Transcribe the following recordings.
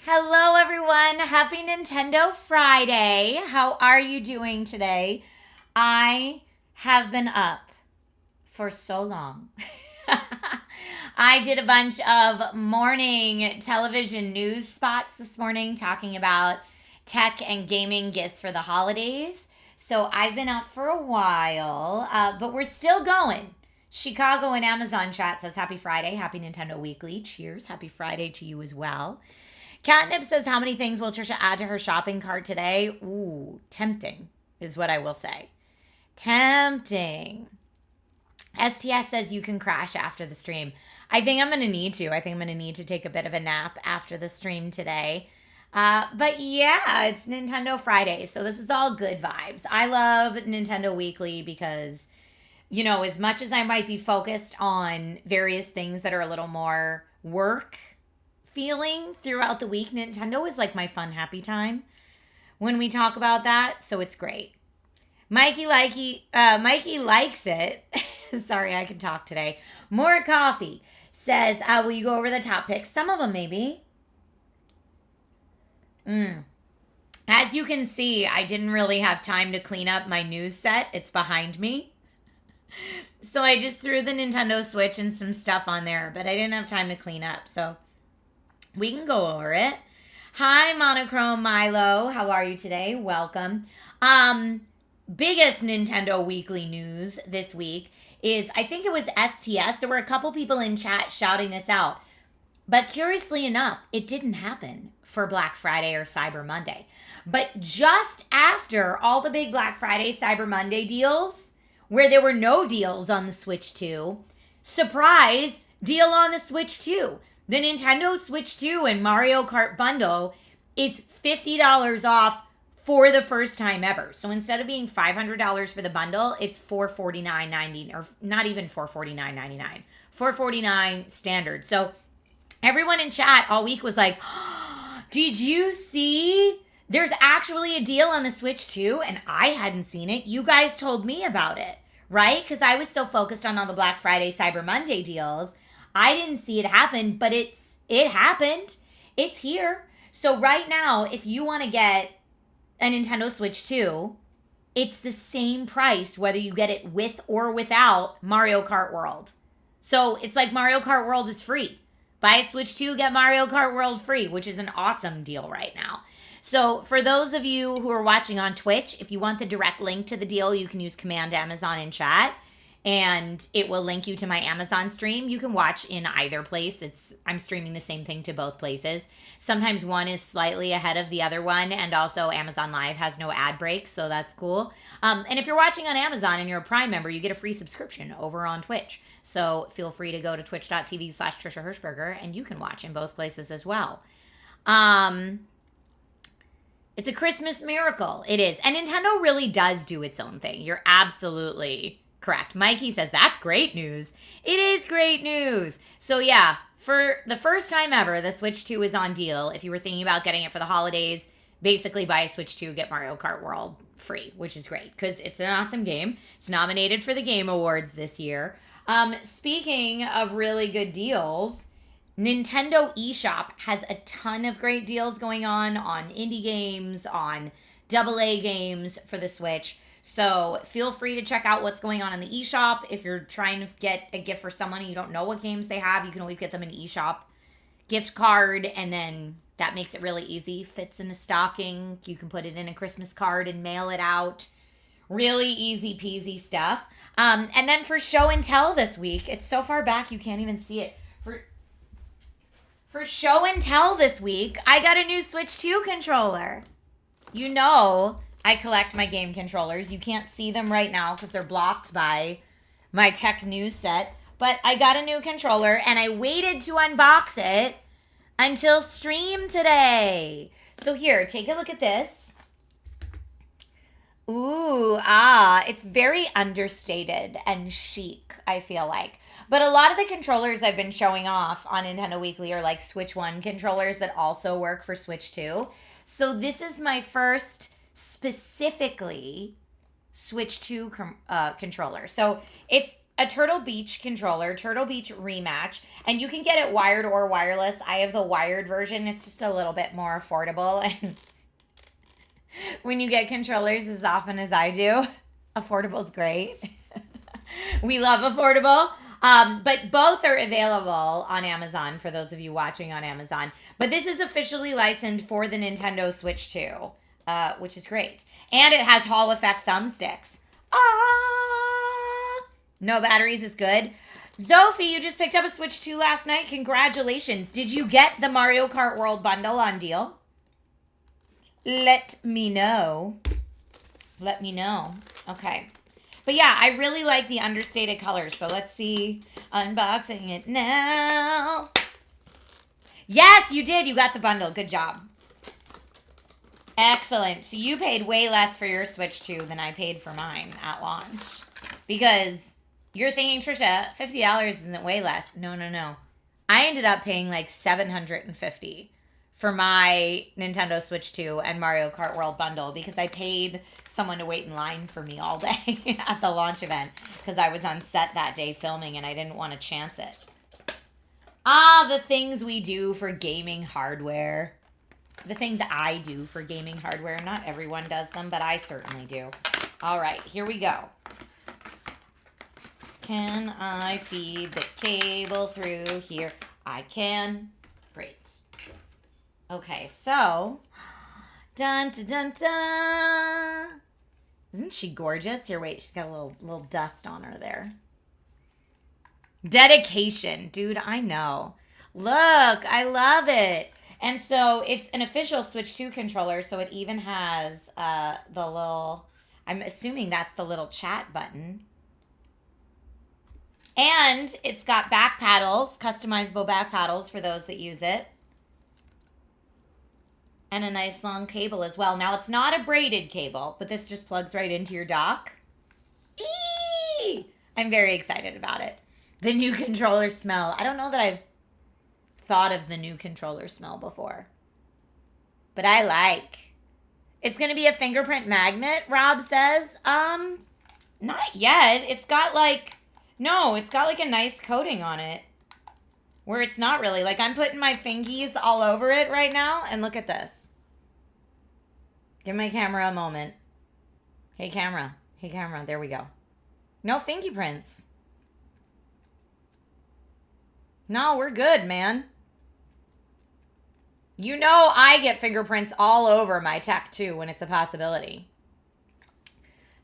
Hello, everyone. Happy Nintendo Friday. How are you doing today? I have been up for so long. I did a bunch of morning television news spots this morning talking about tech and gaming gifts for the holidays. So I've been up for a while, but we're still going. Chicago and Amazon chat says happy Friday, happy Nintendo Weekly. Cheers. Happy Friday to you as well. Catnip says, how many things will Trisha add to her shopping cart today? Ooh, tempting is what I will say. Tempting. STS says you can crash after the stream. I think I'm going to need to. I think I'm going to need to take a bit of a nap after the stream today. But yeah, it's Nintendo Friday, so this is all good vibes. I love Nintendo Weekly because, you know, as much as I might be focused on various things that are a little more work feeling throughout the week, Nintendo is like my fun, happy time when we talk about that. So it's great. Mikey likes it. Sorry, I can talk today. More coffee says, will you go over the top picks? Some of them, maybe. As you can see, I didn't really have time to clean up my news set. It's behind me. So I just threw the Nintendo Switch and some stuff on there, but I didn't have time to clean up. So we can go over it. Hi, Monochrome Milo. How are you today? Welcome. Biggest Nintendo Weekly news this week is, I think it was STS. There were a couple people in chat shouting this out. But curiously enough, it didn't happen for Black Friday or Cyber Monday. But just after all the big Black Friday, Cyber Monday deals, where there were no deals on the Switch 2, surprise, deal on the Switch 2. The Nintendo Switch 2 and Mario Kart bundle is $50 off for the first time ever. So instead of being $500 for the bundle, it's $449.90, or not even $449.99, $449 standard. So everyone in chat all week was like, oh, did you see? There's actually a deal on the Switch 2, and I hadn't seen it. You guys told me about it, right? Because I was so focused on all the Black Friday, Cyber Monday deals. I didn't see it happen, but it happened. It's here. So right now, if you want to get a Nintendo Switch 2, it's the same price whether you get it with or without Mario Kart World. So it's like Mario Kart World is free. Buy a Switch 2, get Mario Kart World free, which is an awesome deal right now. So for those of you who are watching on Twitch, if you want the direct link to the deal, you can use Command Amazon in chat, and it will link you to my Amazon stream. You can watch in either place. I'm streaming the same thing to both places. Sometimes one is slightly ahead of the other one, and also Amazon Live has no ad breaks, so that's cool. And if you're watching on Amazon and you're a Prime member, you get a free subscription over on Twitch. So feel free to go to twitch.tv/Trisha Hershberger, and you can watch in both places as well. It's a Christmas miracle. It is. And Nintendo really does do its own thing. You're absolutely correct. Mikey says, that's great news. It is great news. So yeah, for the first time ever, the Switch 2 is on deal. If you were thinking about getting it for the holidays, basically buy a Switch 2, get Mario Kart World free, which is great because it's an awesome game. It's nominated for the Game Awards this year. Speaking of really good deals, Nintendo eShop has a ton of great deals going on indie games, on AA games for the Switch. So feel free to check out what's going on in the eShop. If you're trying to get a gift for someone and you don't know what games they have, you can always get them an eShop gift card, and then that makes it really easy. Fits in a stocking. You can put it in a Christmas card and mail it out. Really easy peasy stuff. And then for show and tell this week, it's so far back you can't even see it. For show and tell this week, I got a new Switch 2 controller. You know I collect my game controllers. You can't see them right now because they're blocked by my tech news set. But I got a new controller, and I waited to unbox it until stream today. So here, take a look at this. Ooh, it's very understated and chic, I feel like. But a lot of the controllers I've been showing off on Nintendo Weekly are like Switch 1 controllers that also work for Switch 2. So this is my first specifically Switch 2 controller. So it's a Turtle Beach controller, Turtle Beach Rematch, and you can get it wired or wireless. I have the wired version. It's just a little bit more affordable. And when you get controllers as often as I do, affordable is great. We love affordable. But both are available on Amazon for those of you watching on Amazon. But this is officially licensed for the Nintendo Switch 2, which is great. And it has Hall effect thumbsticks. No batteries is good. Sophie, you just picked up a Switch 2 last night. Congratulations. Did you get the Mario Kart World bundle on deal? Let me know. Let me know. Okay. But yeah, I really like the understated colors. So let's see. Unboxing it now. Yes, you did. You got the bundle. Good job. Excellent. So you paid way less for your Switch 2 than I paid for mine at launch. Because you're thinking, Trisha, $50 isn't way less. No, no, no. I ended up paying like $750 for my Nintendo Switch 2 and Mario Kart World bundle because I paid someone to wait in line for me all day at the launch event because I was on set that day filming and I didn't want to chance it. The things we do for gaming hardware. The things I do for gaming hardware. Not everyone does them, but I certainly do. All right, here we go. Can I feed the cable through here? I can. Great. Okay, so, dun dun dun dun. Isn't she gorgeous? Here, wait, she's got a little dust on her there. Dedication, dude, I know. Look, I love it. And so it's an official Switch 2 controller, so it even has the little, I'm assuming that's the little chat button. And it's got back paddles, customizable back paddles for those that use it. And a nice long cable as well. Now, it's not a braided cable, but this just plugs right into your dock. Eee! I'm very excited about it. The new controller smell. I don't know that I've thought of the new controller smell before. But I like. It's going to be a fingerprint magnet, Rob says. Not yet. It's got like, no, it's got like a nice coating on it. Where it's not really. Like, I'm putting my fingies all over it right now. And look at this. Give my camera a moment. Hey, camera. Hey, camera. There we go. No fingerprints. No, we're good, man. You know I get fingerprints all over my tech, too, when it's a possibility.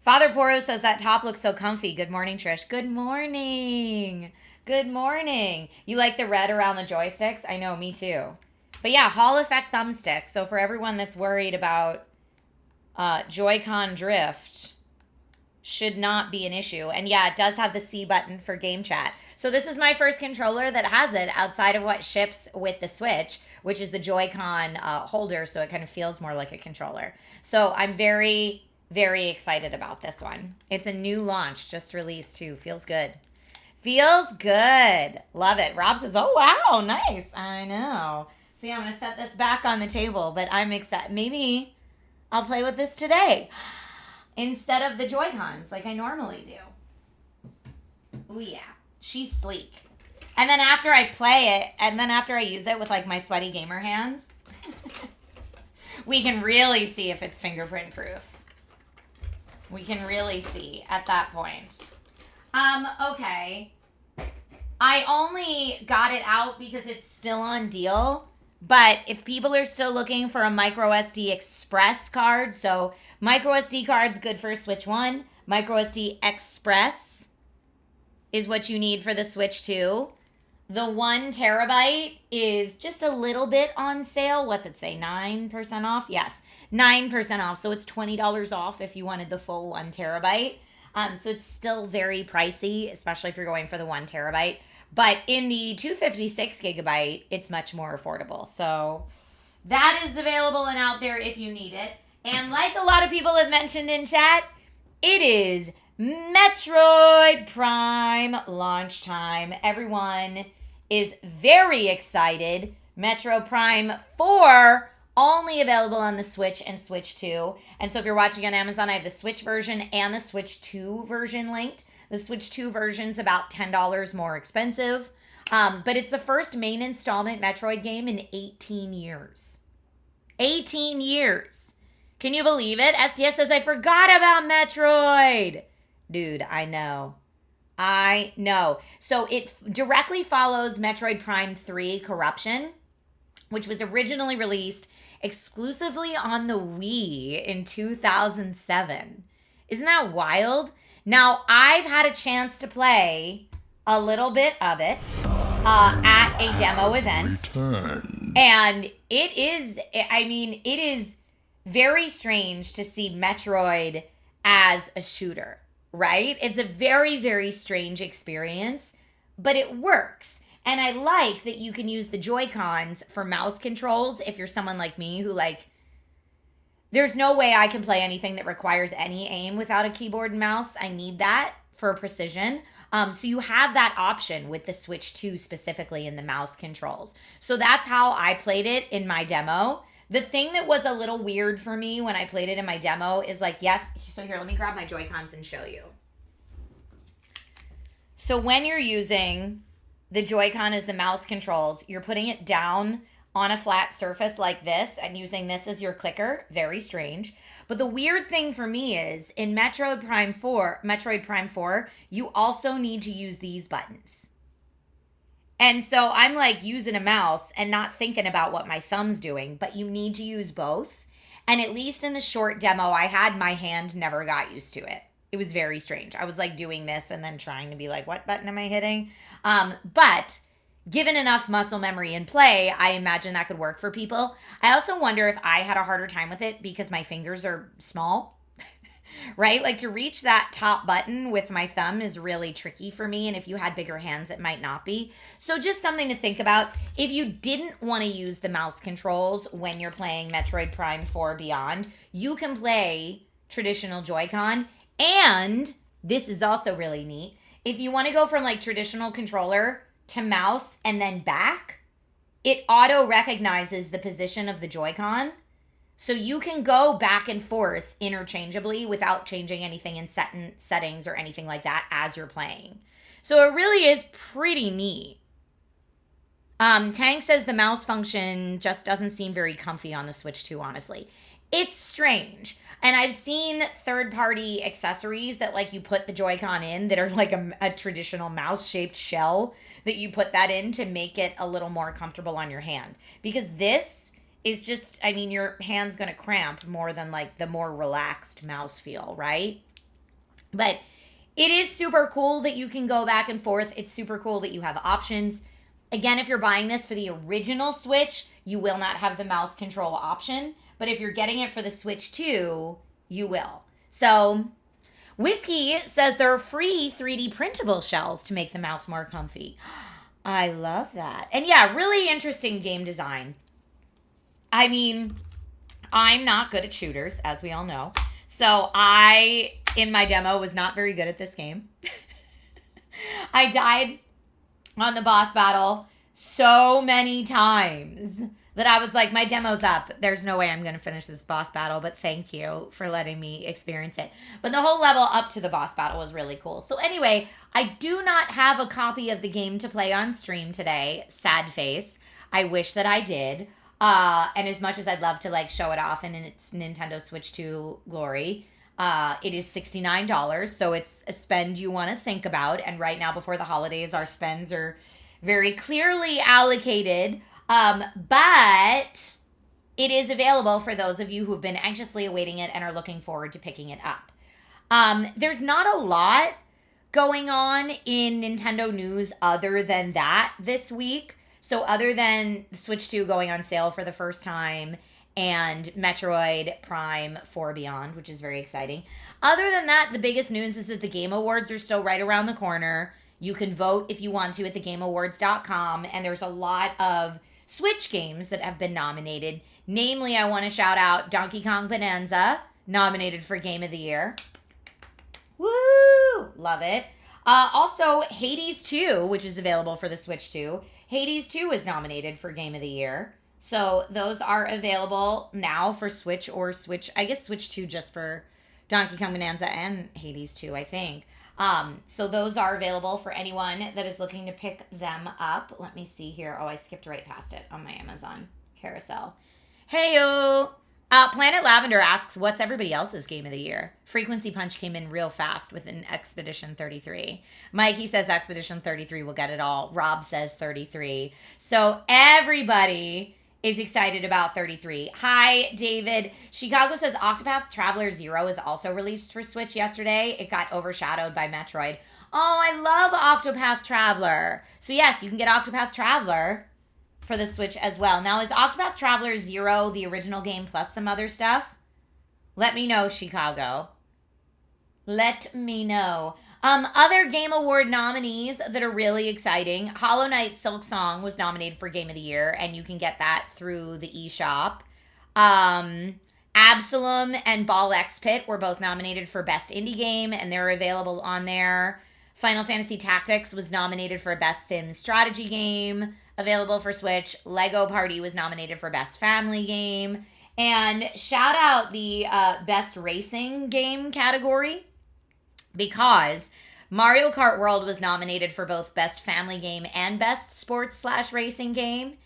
Father Poro says that top looks so comfy. Good morning, Trish. Good morning. Good morning. You like the red around the joysticks? I know, me too. But yeah, Hall effect thumbstick. So for everyone that's worried about Joy-Con drift, should not be an issue. And yeah, it does have the C button for game chat. So this is my first controller that has it outside of what ships with the Switch, which is the Joy-Con holder, so it kind of feels more like a controller. So I'm very, very excited about this one. It's a new launch, just released too. Feels good. Feels good. Love it. Rob says, oh, wow, nice. I know. See, I'm going to set this back on the table, but I'm excited. Maybe I'll play with this today instead of the Joy-Cons like I normally do. Oh, yeah. She's sleek. And then after I play it, and then after I use it with like my sweaty gamer hands, we can really see if it's fingerprint proof. We can really see at that point. Okay. I only got it out because it's still on deal. But if people are still looking for a micro SD Express card, so micro SD card's good for Switch 1. Micro SD Express is what you need for the Switch 2. The 1 terabyte is just a little bit on sale. What's it say? 9% off? Yes, 9% off. So it's $20 off if you wanted the full 1 terabyte. So it's still very pricey, especially if you're going for the 1 terabyte. But in the 256 gigabyte, it's much more affordable. So that is available and out there if you need it. And like a lot of people have mentioned in chat, it is Metroid Prime launch time. Everyone is very excited. Metro Prime 4 only available on the Switch and Switch 2. And so if you're watching on Amazon, I have the Switch version and the Switch 2 version linked. The Switch 2 version's about $10 more expensive. But it's the first main installment Metroid game in 18 years. 18 years. Can you believe it? SDS says, I forgot about Metroid. Dude, I know. So it directly follows Metroid Prime 3 Corruption, which was originally released exclusively on the Wii in 2007. Isn't that wild? Now, I've had a chance to play a little bit of it at a demo event. And it is very strange to see Metroid as a shooter, right? It's a very, very strange experience, but it works. And I like that you can use the Joy-Cons for mouse controls if you're someone like me who there's no way I can play anything that requires any aim without a keyboard and mouse. I need that for precision. So you have that option with the Switch 2 specifically in the mouse controls. So that's how I played it in my demo. The thing that was a little weird for me when I played it in my demo is so here, let me grab my Joy-Cons and show you. So when you're using the Joy-Con as the mouse controls, you're putting it down on a flat surface like this and using this as your clicker. Very strange. But the weird thing for me is in Metroid Prime 4, you also need to use these buttons. And so I'm using a mouse and not thinking about what my thumb's doing, but you need to use both. And at least in the short demo I had, my hand never got used to it. It was very strange. I was doing this and then trying to be what button am I hitting? But given enough muscle memory and play, I imagine that could work for people. I also wonder if I had a harder time with it because my fingers are small, right? To reach that top button with my thumb is really tricky for me. And if you had bigger hands, it might not be. So just something to think about. If you didn't want to use the mouse controls when you're playing Metroid Prime 4 Beyond, you can play traditional Joy-Con. And this is also really neat. If you want to go from traditional controller to mouse and then back, it auto recognizes the position of the Joy-Con. So you can go back and forth interchangeably without changing anything in settings or anything like that as you're playing. So it really is pretty neat. Tank says the mouse function just doesn't seem very comfy on the Switch 2, honestly. It's strange. And I've seen third-party accessories that you put the Joy-Con in that are a traditional mouse-shaped shell that you put that in to make it a little more comfortable on your hand. Because this is just, your hand's going to cramp more than the more relaxed mouse feel, right? But it is super cool that you can go back and forth. It's super cool that you have options. Again, if you're buying this for the original Switch, you will not have the mouse control option. But if you're getting it for the Switch 2, you will. So, Whiskey says there are free 3D printable shells to make the mouse more comfy. I love that. And yeah, really interesting game design. I'm not good at shooters, as we all know. So in my demo, was not very good at this game. I died on the boss battle so many times that I was my demo's up. There's no way I'm going to finish this boss battle, but thank you for letting me experience it. But the whole level up to the boss battle was really cool. So anyway, I do not have a copy of the game to play on stream today. Sad face. I wish that I did. And as much as I'd love to show it off in its Nintendo Switch 2 glory, it is $69. So it's a spend you want to think about. And right now before the holidays, our spends are very clearly allocated. But it is available for those of you who have been anxiously awaiting it and are looking forward to picking it up. There's not a lot going on in Nintendo news other than that this week. So other than the Switch 2 going on sale for the first time and Metroid Prime 4 Beyond, which is very exciting. Other than that, the biggest news is that the Game Awards are still right around the corner. You can vote if you want to at thegameawards.com, and there's a lot of Switch games that have been nominated. Namely, I want to shout out Donkey Kong Bonanza, nominated for Game of the Year. Woo! Love it. Also, Hades 2, which is available for the Switch 2. Hades 2 is nominated for Game of the Year. So those are available now for Switch or Switch. I guess Switch 2 just for Donkey Kong Bonanza and Hades 2, I think. So those are available for anyone that is looking to pick them up. Let me see here. Oh, I skipped right past it on my Amazon carousel. Heyo! Planet Lavender asks, what's everybody else's game of the year? Frequency Punch came in real fast with an Expedition 33. Mikey says Expedition 33 will get it all. Rob says 33. So everybody is excited about 33. Hi, David. Chicago says Octopath Traveler 0 is also released for Switch yesterday. It got overshadowed by Metroid. Oh, I love Octopath Traveler. So yes, you can get Octopath Traveler for the Switch as well. Now, is Octopath Traveler 0 the original game plus some other stuff? Let me know, Chicago. Let me know. Other Game Award nominees that are really exciting. Hollow Knight Silk Song was nominated for Game of the Year, and you can get that through the eShop. Absalom and Ball X Pit were both nominated for Best Indie Game, and they're available on there. Final Fantasy Tactics was nominated for Best Sim Strategy Game, available for Switch. Lego Party was nominated for Best Family Game. And shout out the Best Racing Game category, because Mario Kart World was nominated for both Best Family Game and Best Sports/Racing Game.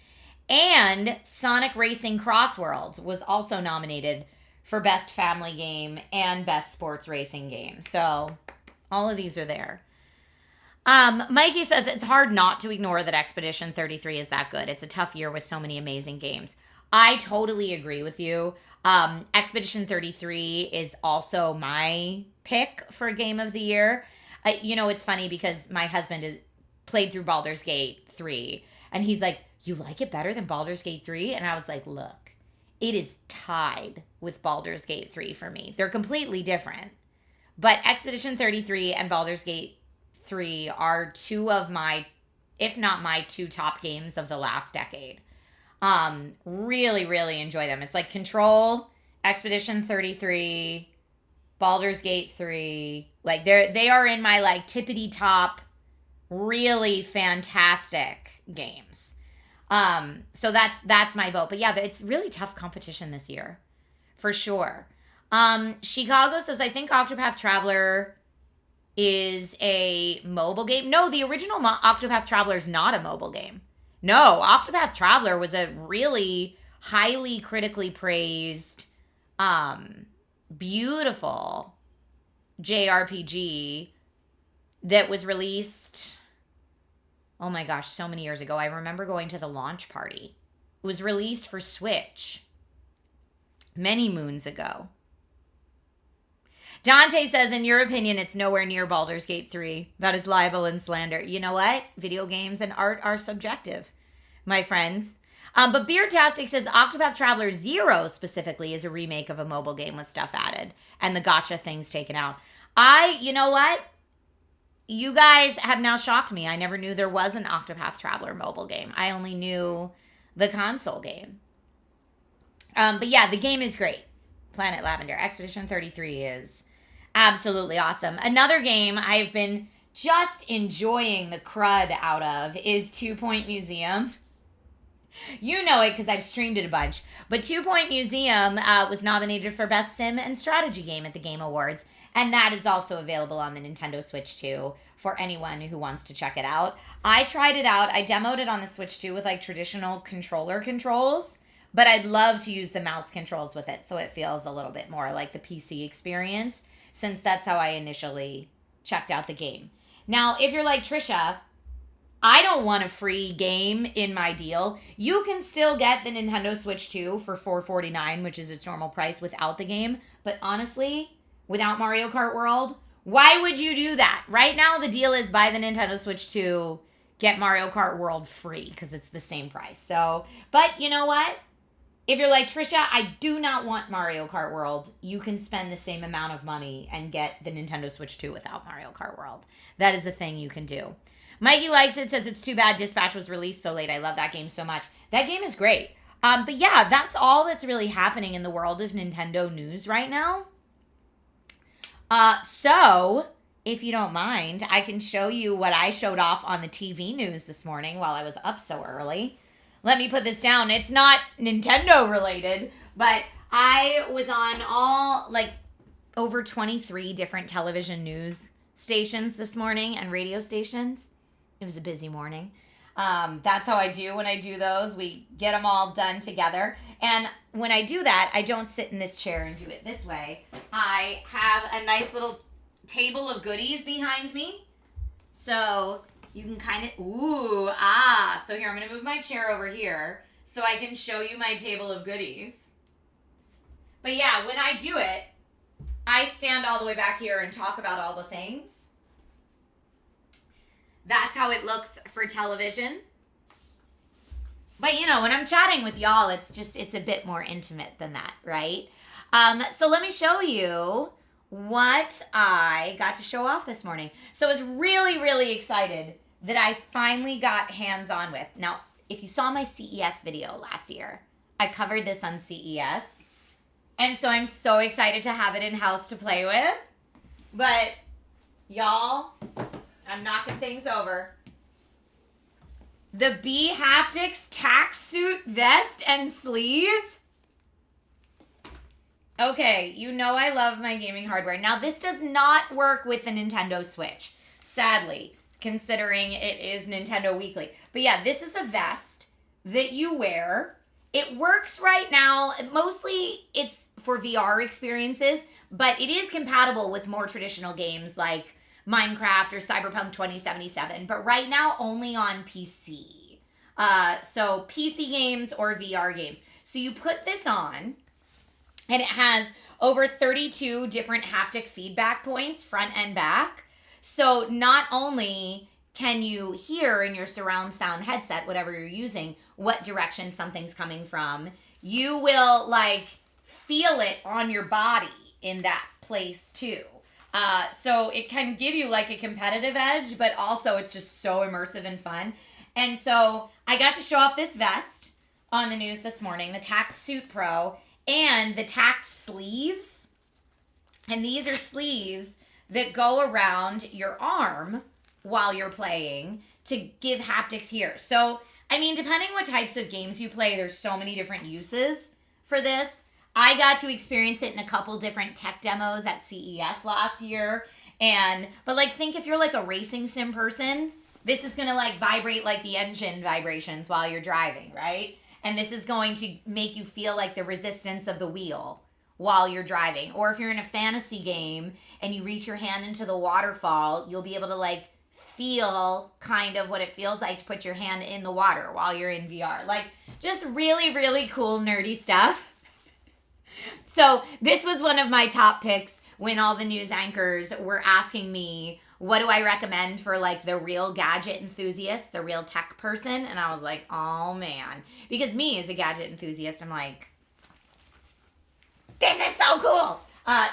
And Sonic Racing Cross Worlds was also nominated for Best Family Game and Best Sports Racing Game. So all of these are there. Mikey says it's hard not to ignore that Expedition 33 is that good. It's a tough year with so many amazing games. I totally agree with you. Expedition 33 is also my pick for Game of the Year. It's funny because my husband has played through Baldur's Gate 3, and he's like, you like it better than Baldur's Gate 3? And I was like, look, it is tied with Baldur's Gate 3 for me. They're completely different. But Expedition 33 and Baldur's Gate 3 are two of my, if not my two top games of the last decade. Really, really enjoy them. It's like Control, Expedition 33, Baldur's Gate 3. Like they are in my like tippity top, really fantastic games. So that's my vote. But yeah, it's really tough competition this year, for sure. Chicago says, I think Octopath Traveler is a mobile game. No, the original Octopath Traveler is not a mobile game. No, Octopath Traveler was a really highly critically praised, beautiful JRPG that was released, oh my gosh, so many years ago. I remember going to the launch party. It was released for Switch many moons ago. Dante says, in your opinion, it's nowhere near Baldur's Gate 3. That is libel and slander. You know what? Video games and art are subjective, my friends. But Beardtastic says Octopath Traveler 0 specifically is a remake of a mobile game with stuff added and the gotcha things taken out. You know what? You guys have now shocked me. I never knew there was an Octopath Traveler mobile game. I only knew the console game. But yeah, the game is great. Planet Lavender. Expedition 33 is absolutely awesome. Another game I've been just enjoying the crud out of is 2 Point Museum. You know it because I've streamed it a bunch. But 2 Point Museum was nominated for Best Sim and Strategy Game at the Game Awards. And that is also available on the Nintendo Switch 2 for anyone who wants to check it out. I tried it out. I demoed it on the Switch 2 with like traditional controller controls. But I'd love to use the mouse controls with it so it feels a little bit more like the PC experience, since that's how I initially checked out the game. Now, if you're like Trisha, I don't want a free game in my deal. You can still get the Nintendo Switch 2 for $449, which is its normal price, without the game. But honestly, without Mario Kart World, why would you do that? Right now, the deal is buy the Nintendo Switch 2, get Mario Kart World free, because it's the same price. So, but you know what? If you're like, Trisha, I do not want Mario Kart World, you can spend the same amount of money and get the Nintendo Switch 2 without Mario Kart World. That is a thing you can do. Mikey likes it, says it's too bad Dispatch was released so late. I love that game so much. That game is great. But yeah, that's all that's really happening in the world of Nintendo news right now. So, if you don't mind, I can show you what I showed off on the TV news this morning while I was up so early. Let me put this down. It's not Nintendo related, but I was on over 23 different television news stations this morning and radio stations. It was a busy morning. That's how I do when I do those. We get them all done together. And when I do that, I don't sit in this chair and do it this way. I have a nice little table of goodies behind me. So you can kind of, so here, I'm going to move my chair over here so I can show you my table of goodies. But yeah, when I do it, I stand all the way back here and talk about all the things. That's how it looks for television. But you know, when I'm chatting with y'all, it's a bit more intimate than that, right? So let me show you what I got to show off this morning. So I was really, really excited that I finally got hands-on with. Now, if you saw my CES video last year, I covered this on CES. And so I'm so excited to have it in-house to play with. But y'all, I'm knocking things over. The Bee Haptics tack suit vest and sleeves. Okay, you know I love my gaming hardware. Now, this does not work with the Nintendo Switch, sadly, considering it is Nintendo Weekly. But yeah, this is a vest that you wear. It works right now. Mostly it's for VR experiences, but it is compatible with more traditional games like Minecraft or Cyberpunk 2077, but right now only on PC. So PC games or VR games. So you put this on, and it has over 32 different haptic feedback points, front and back. So not only can you hear in your surround sound headset, whatever you're using, what direction something's coming from, you will like feel it on your body in that place too. So it can give you like a competitive edge, but also it's just so immersive and fun. And so I got to show off this vest on the news this morning, the Tact Suit Pro, and the Tact sleeves. And these are sleeves that go around your arm while you're playing to give haptics here. So, I mean, depending what types of games you play, there's so many different uses for this. I got to experience it in a couple different tech demos at CES last year. But like, think if you're like a racing sim person, this is gonna like vibrate like the engine vibrations while you're driving, right? And this is going to make you feel like the resistance of the wheel while you're driving. Or if you're in a fantasy game and you reach your hand into the waterfall, you'll be able to like feel kind of what it feels like to put your hand in the water while you're in VR. Like, just really, really cool nerdy stuff. So this was one of my top picks when all the news anchors were asking me, what do I recommend for like the real gadget enthusiast, the real tech person? And I was like, oh man. Because me as a gadget enthusiast, I'm like, this is so cool.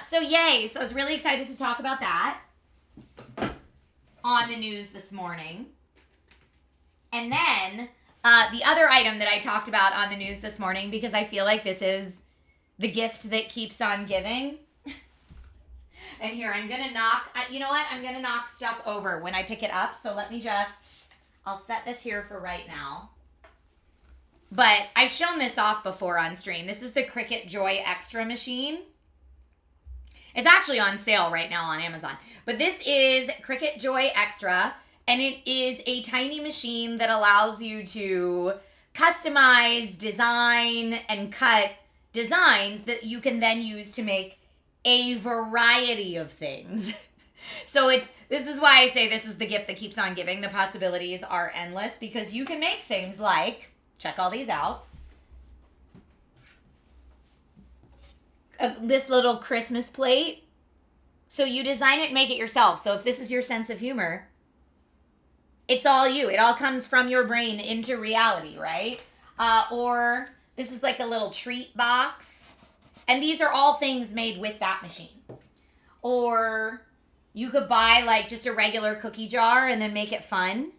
So yay. So I was really excited to talk about that on the news this morning. And then the other item that I talked about on the news this morning, because I feel like this is the gift that keeps on giving. And here, I'm going to knock, you know what? I'm going to knock stuff over when I pick it up. So let me I'll set this here for right now. But I've shown this off before on stream. This is the Cricut Joy Extra machine. It's actually on sale right now on Amazon. But this is Cricut Joy Extra, and it is a tiny machine that allows you to customize, design, and cut designs that you can then use to make a variety of things. So this is why I say this is the gift that keeps on giving. The possibilities are endless because you can make things like, check all these out, this little Christmas plate. So you design it and make it yourself. So if this is your sense of humor, it's all you. It all comes from your brain into reality, right? Or this is like a little treat box. And these are all things made with that machine. Or you could buy like just a regular cookie jar and then make it fun.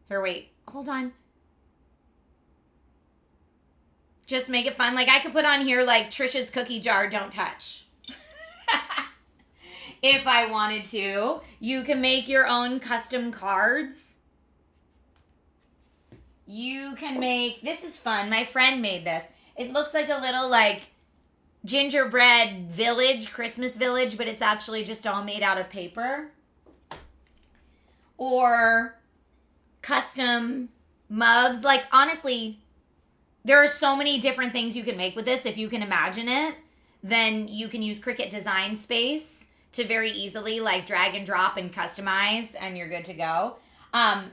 Here, wait, hold on. Just make it fun. Like I could put on here like Trisha's cookie jar, don't touch. If I wanted to. You can make your own custom cards. You can make, this is fun. My friend made this. It looks like a little like gingerbread village, Christmas village, but it's actually just all made out of paper. Or custom mugs. Like, honestly, there are so many different things you can make with this. If you can imagine it, then you can use Cricut Design Space to very easily like drag and drop and customize, and you're good to go.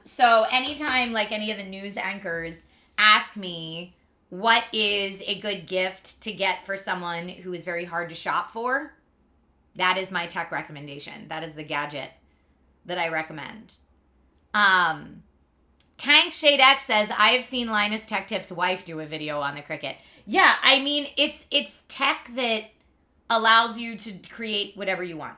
So anytime like any of the news anchors ask me what is a good gift to get for someone who is very hard to shop for, that is my tech recommendation. That is the gadget that I recommend. Tank Shade X says, I have seen Linus Tech Tips' wife do a video on the Cricut. Yeah, I mean, it's tech that allows you to create whatever you want.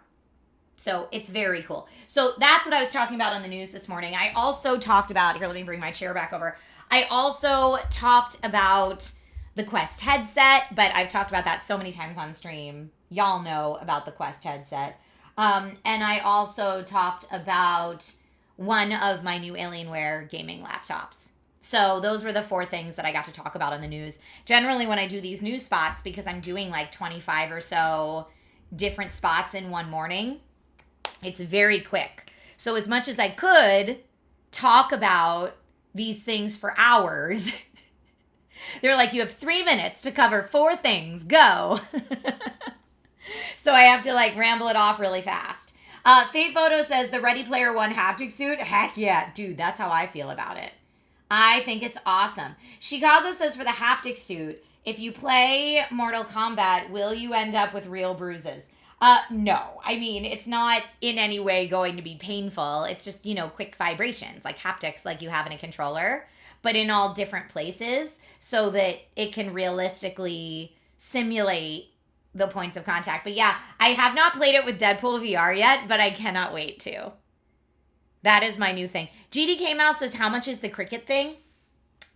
So it's very cool. So that's what I was talking about on the news this morning. I also talked about, here, let me bring my chair back over. I also talked about the Quest headset, but I've talked about that so many times on stream. Y'all know about the Quest headset. And I also talked about one of my new Alienware gaming laptops. So those were the 4 things that I got to talk about on the news. Generally, when I do these news spots, because I'm doing like 25 or so different spots in one morning, it's very quick. So as much as I could talk about these things for hours, they're like, you have 3 minutes to cover 4 things. Go. So I have to like ramble it off really fast. Fate Photo says the Ready Player One haptic suit. Heck yeah, dude, that's how I feel about it. I think it's awesome. Chicago says for the haptic suit, if you play Mortal Kombat, will you end up with real bruises? No. I mean, it's not in any way going to be painful. It's just, you know, quick vibrations, like haptics, like you have in a controller, but in all different places so that it can realistically simulate the points of contact. But yeah, I have not played it with Deadpool VR yet, but I cannot wait to. That is my new thing. GDK Mouse says, how much is the Cricut thing?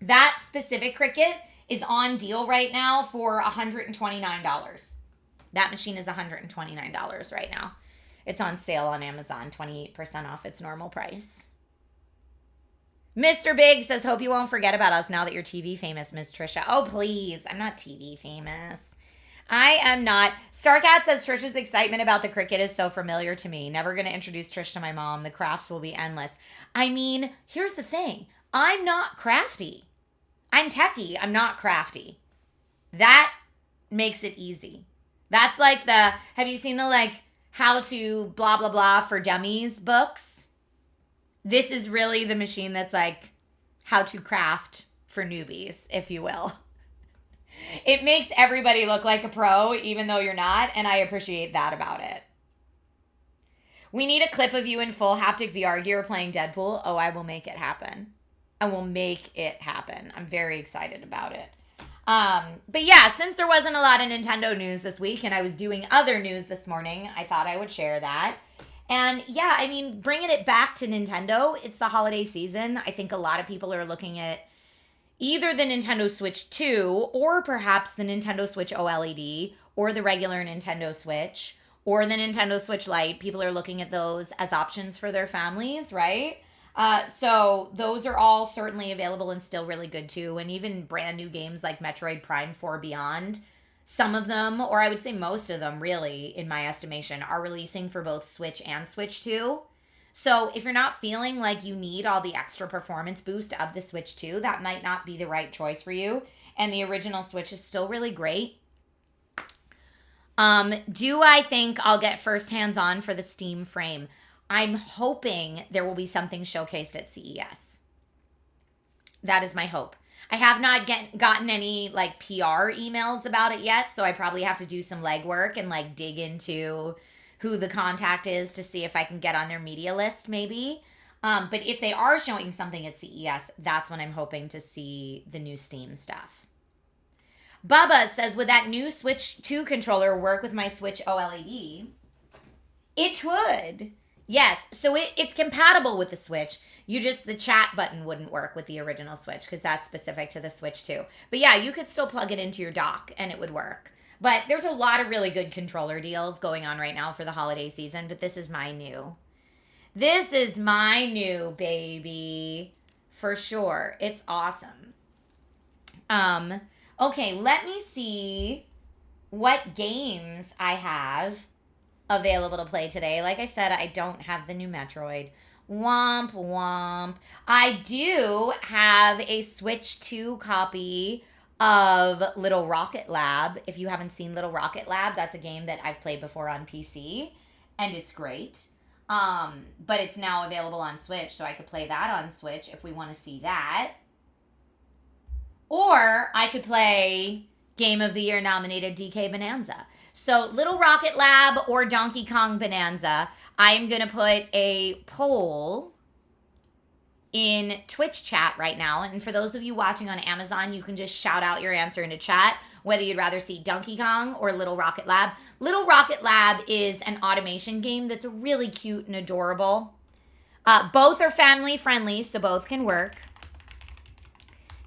That specific Cricut is on deal right now for $129. That machine is $129 right now. It's on sale on Amazon, 28% off its normal price. Mr. Big says, hope you won't forget about us now that you're TV famous, Miss Trisha. Oh, please. I'm not TV famous. I am not. Starcat says, Trisha's excitement about the Cricut is so familiar to me. Never going to introduce Trish to my mom. The crafts will be endless. I mean, here's the thing. I'm not crafty. I'm techie. I'm not crafty. That makes it easy. That's like have you seen the like how to blah, blah, blah for dummies books? This is really the machine that's like how to craft for newbies, if you will. It makes everybody look like a pro, even though you're not, and I appreciate that about it. We need a clip of you in full haptic VR gear playing Deadpool. Oh, I will make it happen. I will make it happen. I'm very excited about it. But yeah, since there wasn't a lot of Nintendo news this week and I was doing other news this morning, I thought I would share that. And yeah, I mean, bringing it back to Nintendo, it's the holiday season. I think a lot of people are looking at either the Nintendo Switch 2 or perhaps the Nintendo Switch OLED or the regular Nintendo Switch or the Nintendo Switch Lite. People are looking at those as options for their families, right? So those are all certainly available and still really good too. And even brand new games like Metroid Prime 4 Beyond, some of them, or I would say most of them really, in my estimation, are releasing for both Switch and Switch 2. So if you're not feeling like you need all the extra performance boost of the Switch 2, that might not be the right choice for you. And the original Switch is still really great. Do I think I'll get first hands-on for the Steam frame? I'm hoping there will be something showcased at CES. That is my hope. I have not gotten any like PR emails about it yet, so I probably have to do some legwork and like dig into who the contact is to see if I can get on their media list maybe. But if they are showing something at CES, that's when I'm hoping to see the new Steam stuff. Bubba says, would that new Switch 2 controller work with my Switch OLED? It would. Yes, so it's compatible with the Switch. The chat button wouldn't work with the original Switch because that's specific to the Switch 2. But yeah, you could still plug it into your dock and it would work. But there's a lot of really good controller deals going on right now for the holiday season, but this is my new. This is my new, baby. For sure. It's awesome. Okay, let me see what games I have available to play today. Like I said, I don't have the new Metroid. Womp womp. I do have a Switch 2 copy of Little Rocket Lab. If you haven't seen Little Rocket Lab, that's a game that I've played before on PC, and it's great. But it's now available on Switch, so I could play that on Switch if we want to see that. Or I could play Game of the Year nominated DK Bonanza. So Little Rocket Lab or Donkey Kong Bonanza. I'm going to put a poll in Twitch chat right now. And for those of you watching on Amazon, you can just shout out your answer into chat, whether you'd rather see Donkey Kong or Little Rocket Lab. Little Rocket Lab is an automation game that's really cute and adorable. Both are family friendly, so both can work.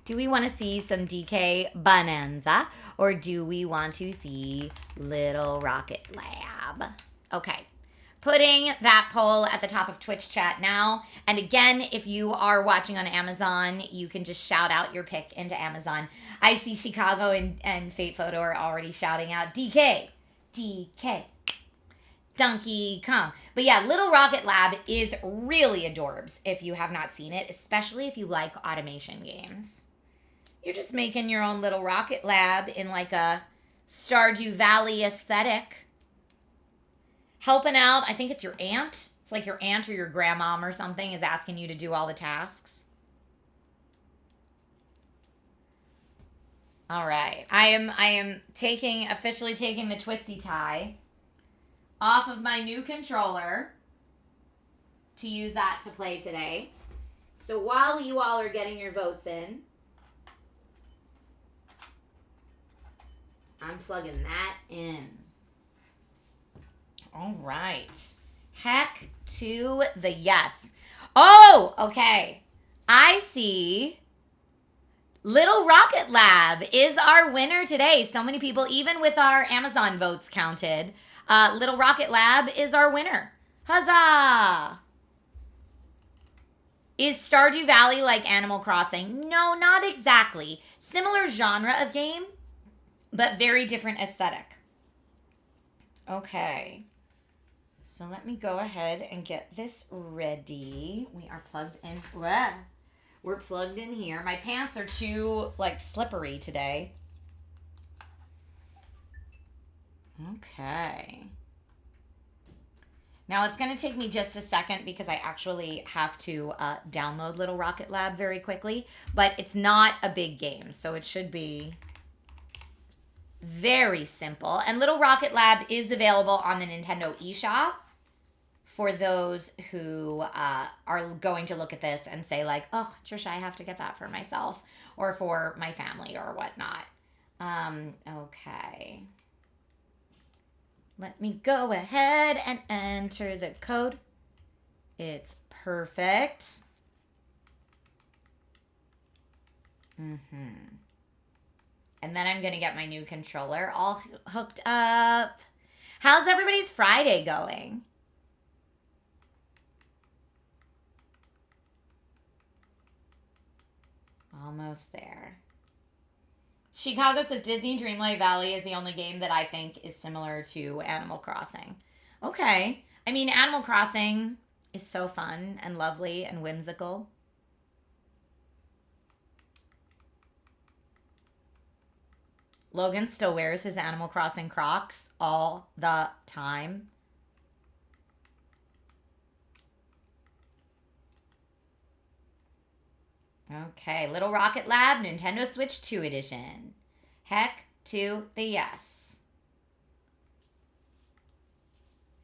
Do we want to see some DK Bonanza or do we want to see Little Rocket Lab? Okay. Putting that poll at the top of Twitch chat now. And again, if you are watching on Amazon, you can just shout out your pick into Amazon. I see Chicago and Fate Photo are already shouting out DK, DK, Donkey Kong. But yeah, Little Rocket Lab is really adorbs if you have not seen it, especially if you like automation games. You're just making your own little rocket lab in like a Stardew Valley aesthetic. Helping out, I think it's your aunt. It's like your aunt or your grandmom or something is asking you to do all the tasks. All right. I am officially taking the twisty tie off of my new controller to use that to play today. So while you all are getting your votes in, I'm plugging that in. All right. Heck to the yes. Oh, okay. I see Little Rocket Lab is our winner today. So many people, even with our Amazon votes counted, Little Rocket Lab is our winner. Huzzah! Is Stardew Valley like Animal Crossing? No, not exactly. Similar genre of game, but very different aesthetic. Okay. So let me go ahead and get this ready. We are plugged in. We're plugged in here. My pants are too, slippery today. Okay. Now it's going to take me just a second because I actually have to download Little Rocket Lab very quickly. But it's not a big game, so it should be very simple. And Little Rocket Lab is available on the Nintendo eShop for those who are going to look at this and say like, oh, Trisha, I have to get that for myself or for my family or whatnot. Okay. Let me go ahead and enter the code. It's perfect. And then I'm going to get my new controller all hooked up. How's everybody's Friday going? Almost there. Chicago says Disney Dreamlight Valley is the only game that I think is similar to Animal Crossing. Okay. I mean, Animal Crossing is so fun and lovely and whimsical. Logan still wears his Animal Crossing Crocs all the time. Okay, Little Rocket Lab, Nintendo Switch 2 Edition. Heck to the yes.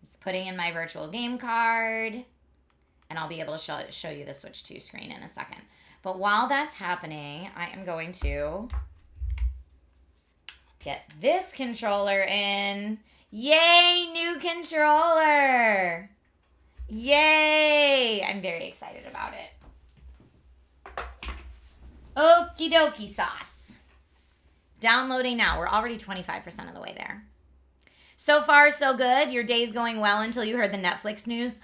It's putting in my virtual game card, and I'll be able to show you the Switch 2 screen in a second. But while that's happening, I am going to get this controller in. Yay, new controller! Yay! I'm very excited about it. Okie dokie sauce. Downloading now. We're already 25% of the way there. So far, so good. Your day's going well until you heard the Netflix news.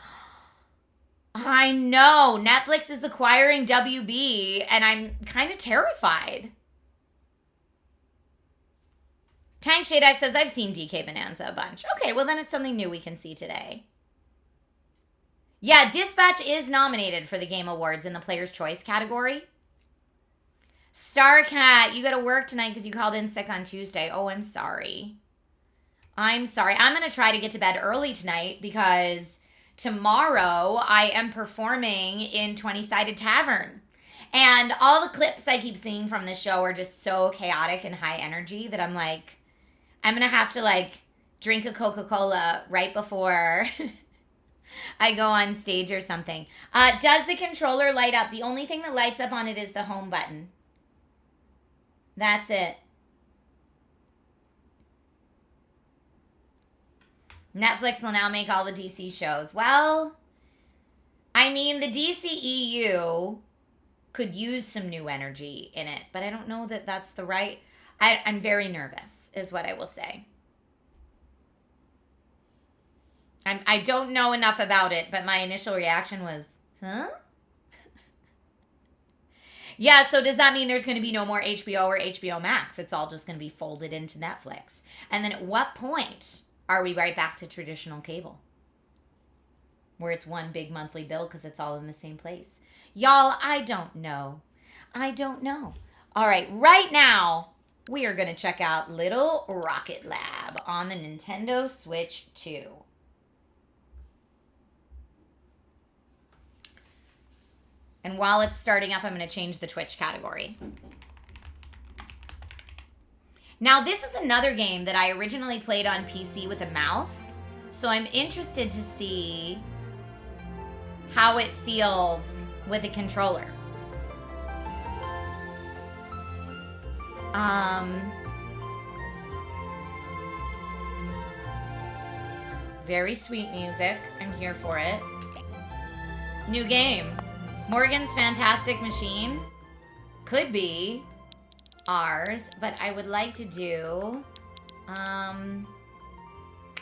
I know. Netflix is acquiring WB, and I'm kind of terrified. Tank Shade X says, I've seen DK Bonanza a bunch. Okay, well then it's something new we can see today. Yeah, Dispatch is nominated for the Game Awards in the Player's Choice category. Starcat, you got to work tonight because you called in sick on Tuesday. Oh, I'm sorry. I'm sorry. I'm going to try to get to bed early tonight because tomorrow I am performing in 20-Sided Tavern. And all the clips I keep seeing from this show are just so chaotic and high energy that I'm like, I'm going to have to like drink a Coca-Cola right before I go on stage or something. Does the controller light up? The only thing that lights up on it is the home button. That's it. Netflix will now make all the DC shows. Well, I mean, the DCEU could use some new energy in it, but I don't know that that's the right... I'm very nervous, is what I will say. I don't know enough about it, but my initial reaction was, huh? Yeah, so does that mean there's going to be no more HBO or HBO Max? It's all just going to be folded into Netflix. And then at what point are we right back to traditional cable? Where it's one big monthly bill because it's all in the same place. Y'all, I don't know. I don't know. All right, right now, we are going to check out Little Rocket Lab on the Nintendo Switch 2. And while it's starting up, I'm going to change the Twitch category. Now, this is another game that I originally played on PC with a mouse. So I'm interested to see how it feels with a controller. Very sweet music. I'm here for it. New game. Morgan's Fantastic Machine could be ours, but I would like to do, I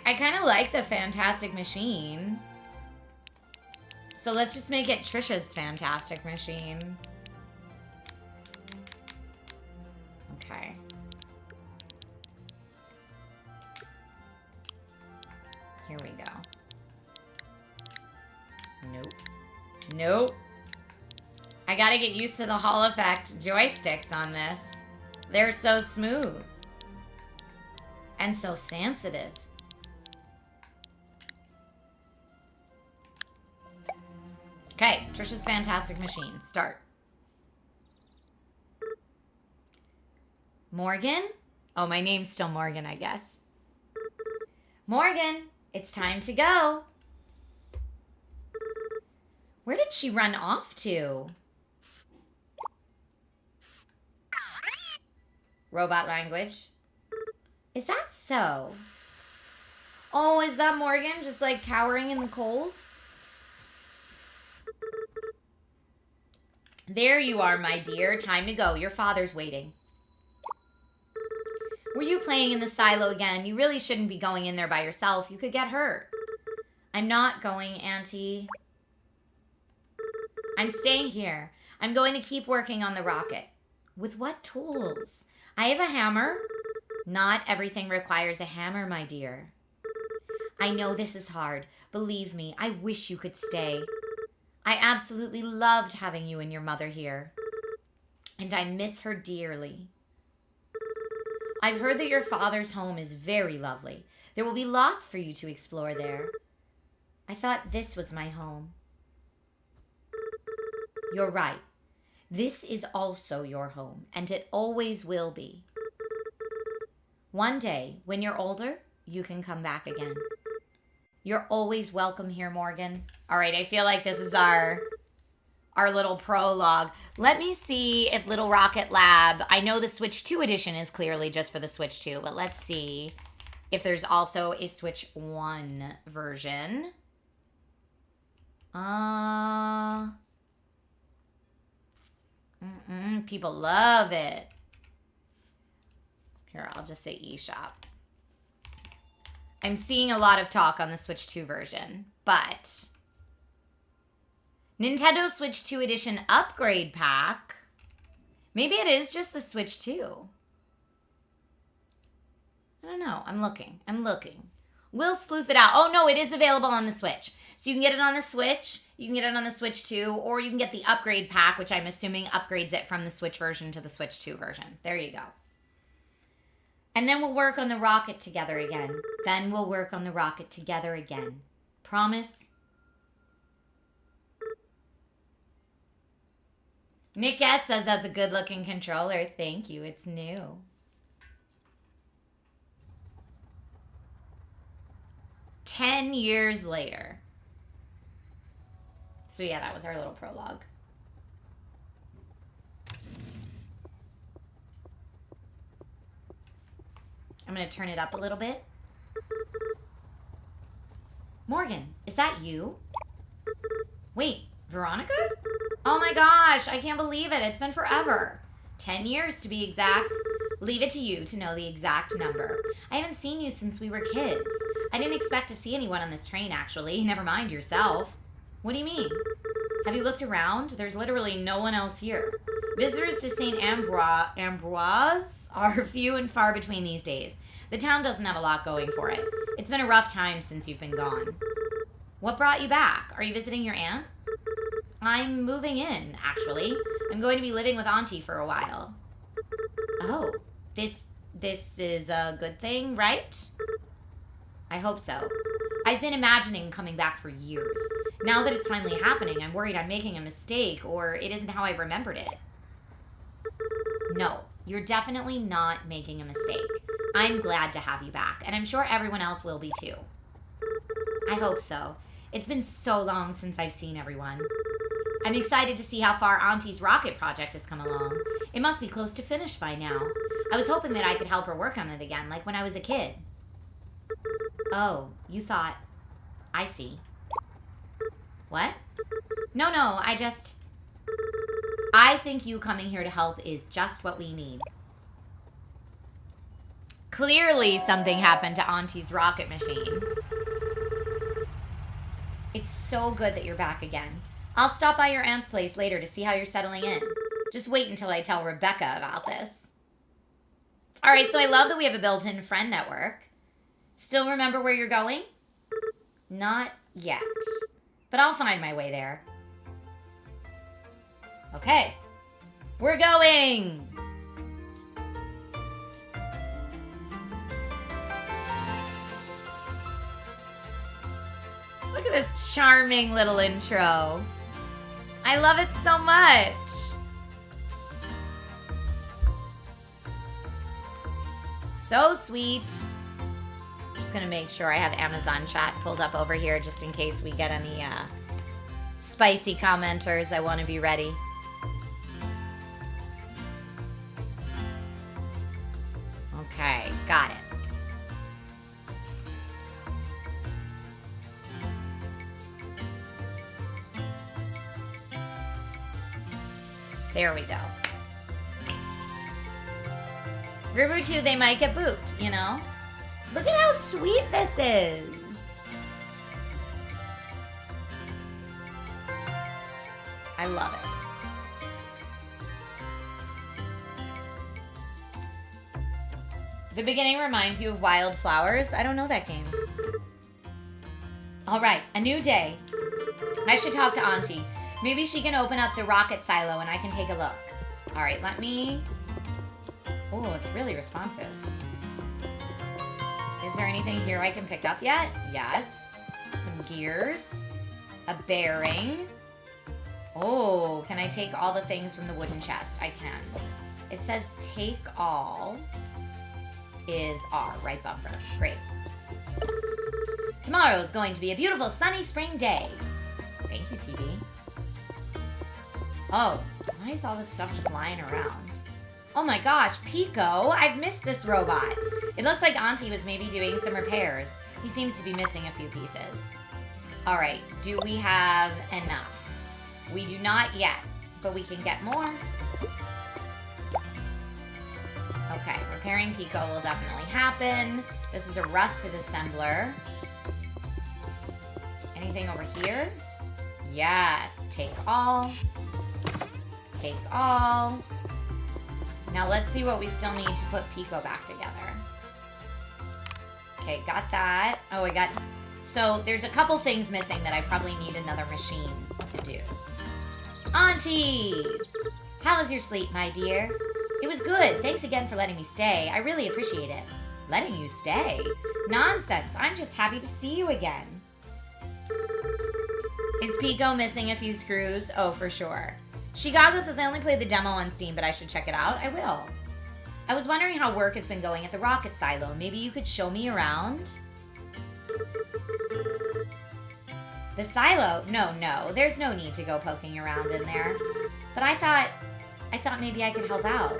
kind of like the Fantastic Machine. So let's just make it Trisha's Fantastic Machine. Okay. Here we go. Nope. Nope. I gotta get used to the Hall Effect joysticks on this. They're so smooth. And so sensitive. Okay, Trisha's Fantastic Machine. Start. Morgan? Oh, my name's still Morgan, I guess. Morgan, it's time to go. Where did she run off to? Robot language. Is that so? Oh, is that Morgan just like cowering in the cold? There you are, my dear. Time to go. Your father's waiting. Were you playing in the silo again? You really shouldn't be going in there by yourself. You could get hurt. I'm not going, Auntie. I'm staying here. I'm going to keep working on the rocket. With what tools? I have a hammer. Not everything requires a hammer, my dear. I know this is hard. Believe me, I wish you could stay. I absolutely loved having you and your mother here. And I miss her dearly. I've heard that your father's home is very lovely. There will be lots for you to explore there. I thought this was my home. You're right. This is also your home, and it always will be. One day, when you're older, you can come back again. You're always welcome here, Morgan. All right, I feel like this is our little prologue. Let me see if Little Rocket Lab, I know the Switch 2 edition is clearly just for the Switch 2, but let's see if there's also a Switch 1 version. People love it. Here, I'll just say eShop. I'm seeing a lot of talk on the Switch 2 version, but Nintendo Switch 2 Edition Upgrade Pack. Maybe it is just the Switch 2. know. I'm looking. We'll sleuth it out. Oh, no, it is available on the Switch. So you can get it on the Switch. You can get it on the Switch 2, or you can get the upgrade pack, which I'm assuming upgrades it from the Switch version to the Switch 2 version. There you go. And then we'll work on the rocket together again. Promise? Nick S. says that's a good-looking controller. Thank you. It's new. "10 years later." So yeah, that was our little prologue. I'm going to turn it up a little bit. Morgan, is that you? Wait, Veronica? Oh my gosh, I can't believe it. It's been forever. 10 years to be exact. Leave it to you to know the exact number. I haven't seen you since we were kids. I didn't expect to see anyone on this train, actually. Never mind yourself. What do you mean? Have you looked around? There's literally no one else here. Visitors to St. Ambroise are few and far between these days. The town doesn't have a lot going for it. It's been a rough time since you've been gone. What brought you back? Are you visiting your aunt? I'm moving in, actually. I'm going to be living with Auntie for a while. Oh, this is a good thing, right? I hope so. I've been imagining coming back for years. Now that it's finally happening, I'm worried I'm making a mistake or it isn't how I remembered it. No, you're definitely not making a mistake. I'm glad to have you back, and I'm sure everyone else will be too. I hope so. It's been so long since I've seen everyone. I'm excited to see how far Auntie's rocket project has come along. It must be close to finished by now. I was hoping that I could help her work on it again, like when I was a kid. Oh, you thought... I see. What? No, I think you coming here to help is just what we need. Clearly something happened to Auntie's rocket machine. It's so good that you're back again. I'll stop by your aunt's place later to see how you're settling in. Just wait until I tell Rebecca about this. All right, so I love that we have a built-in friend network. Still remember where you're going? Not yet, but I'll find my way there. Okay, we're going! Look at this charming little intro. I love it so much. So sweet. Just gonna make sure I have Amazon chat pulled up over here just in case we get any spicy commenters. I want to be ready. Okay, got it. There we go. River 2, they might get booped, you know? Look at how sweet this is. I love it. The beginning reminds you of Wildflowers. I don't know that game. All right, a new day. I should talk to Auntie. Maybe she can open up the rocket silo and I can take a look. All right, let me... Oh, it's really responsive. Is there anything here I can pick up yet? Yes. Some gears. A bearing. Oh, can I take all the things from the wooden chest? I can. It says take all is R, right bumper. Great. Tomorrow is going to be a beautiful sunny spring day. Thank you, TV. Oh, why is all this stuff just lying around? Oh my gosh, Pico! I've missed this robot. It looks like Auntie was maybe doing some repairs. He seems to be missing a few pieces. All right, do we have enough? We do not yet, but we can get more. Okay, repairing Pico will definitely happen. This is a rusted assembler. Anything over here? Yes, take all. Take all. Now let's see what we still need to put Pico back together. Okay, got that. Oh, I got... So, there's a couple things missing that I probably need another machine to do. Auntie! How was your sleep, my dear? It was good. Thanks again for letting me stay. I really appreciate it. Letting you stay? Nonsense. I'm just happy to see you again. Is Pico missing a few screws? Oh, for sure. Chicago says I only played the demo on Steam, but I should check it out. I will. I was wondering how work has been going at the rocket silo. Maybe you could show me around? The silo? No. There's no need to go poking around in there. But I thought maybe I could help out.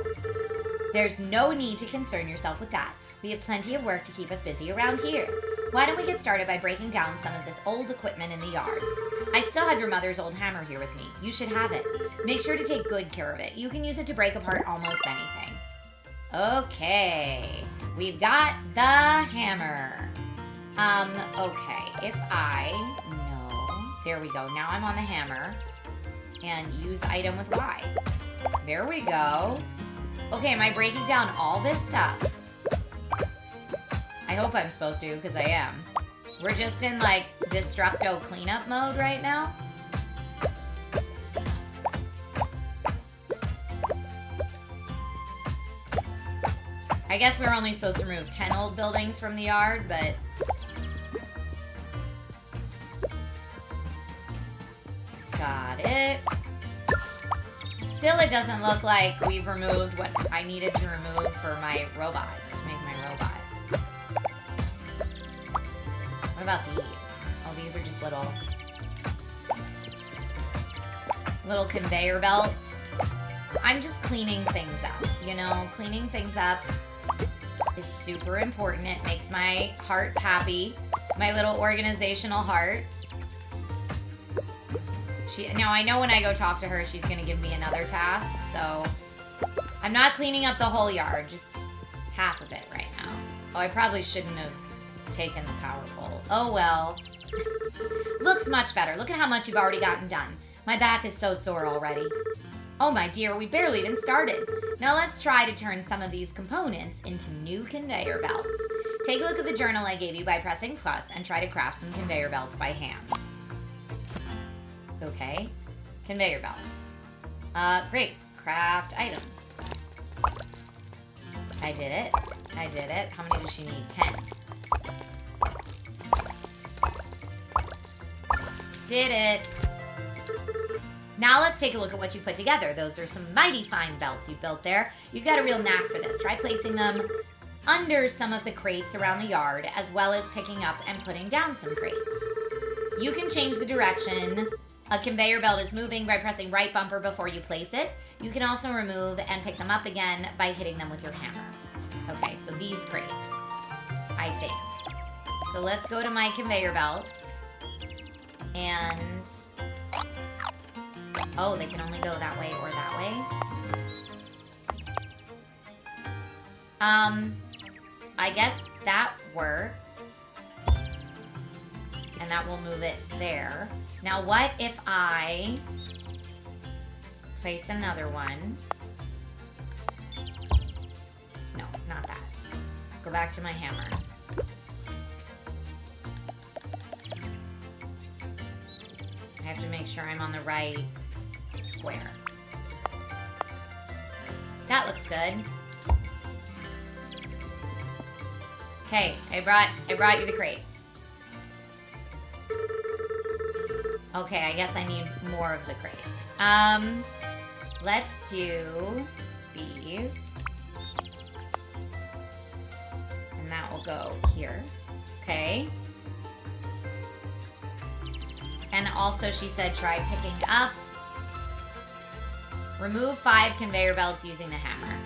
There's no need to concern yourself with that. We have plenty of work to keep us busy around here. Why don't we get started by breaking down some of this old equipment in the yard? I still have your mother's old hammer here with me. You should have it. Make sure to take good care of it. You can use it to break apart almost anything. Okay. We've got the hammer. Okay. If I... No. There we go. Now I'm on the hammer. And use item with Y. There we go. Okay, am I breaking down all this stuff? I hope I'm supposed to, because I am. We're just in, like, Destructo cleanup mode right now. I guess we're only supposed to remove 10 old buildings from the yard, but... Got it. Still, it doesn't look like we've removed what I needed to remove for my robot, to make my robot. What about these? Oh, these are just little conveyor belts. I'm just cleaning things up, you know? Cleaning things up is super important. It makes my heart happy. My little organizational heart. Now, I know when I go talk to her, she's going to give me another task, so... I'm not cleaning up the whole yard, just half of it right now. Oh, I probably shouldn't have taken the power pole. Oh, well. Looks much better. Look at how much you've already gotten done. My back is so sore already. Oh, my dear, we barely even started. Now let's try to turn some of these components into new conveyor belts. Take a look at the journal I gave you by pressing plus and try to craft some conveyor belts by hand. Okay. Conveyor belts. Great. Craft item. I did it. How many does she need? 10. Did it. Now let's take a look at what you put together. Those are some mighty fine belts you built there. You've got a real knack for this. Try placing them under some of the crates around the yard, as well as picking up and putting down some crates. You can change the direction a conveyor belt is moving by pressing right bumper before you place it. You can also remove and pick them up again by hitting them with your hammer. Okay, so these crates, I think. So let's go to my conveyor belts. And... oh, they can only go that way or that way. I guess that works. And that will move it there. Now, what if I place another one? No, not that. Go back to my hammer. I have to make sure I'm on the right square. That looks good. Okay, I brought you the crates. Okay, I guess I need more of the crates. Let's do these. And that will go here. Okay. And also she said try picking up. Remove 5 conveyor belts using the hammer.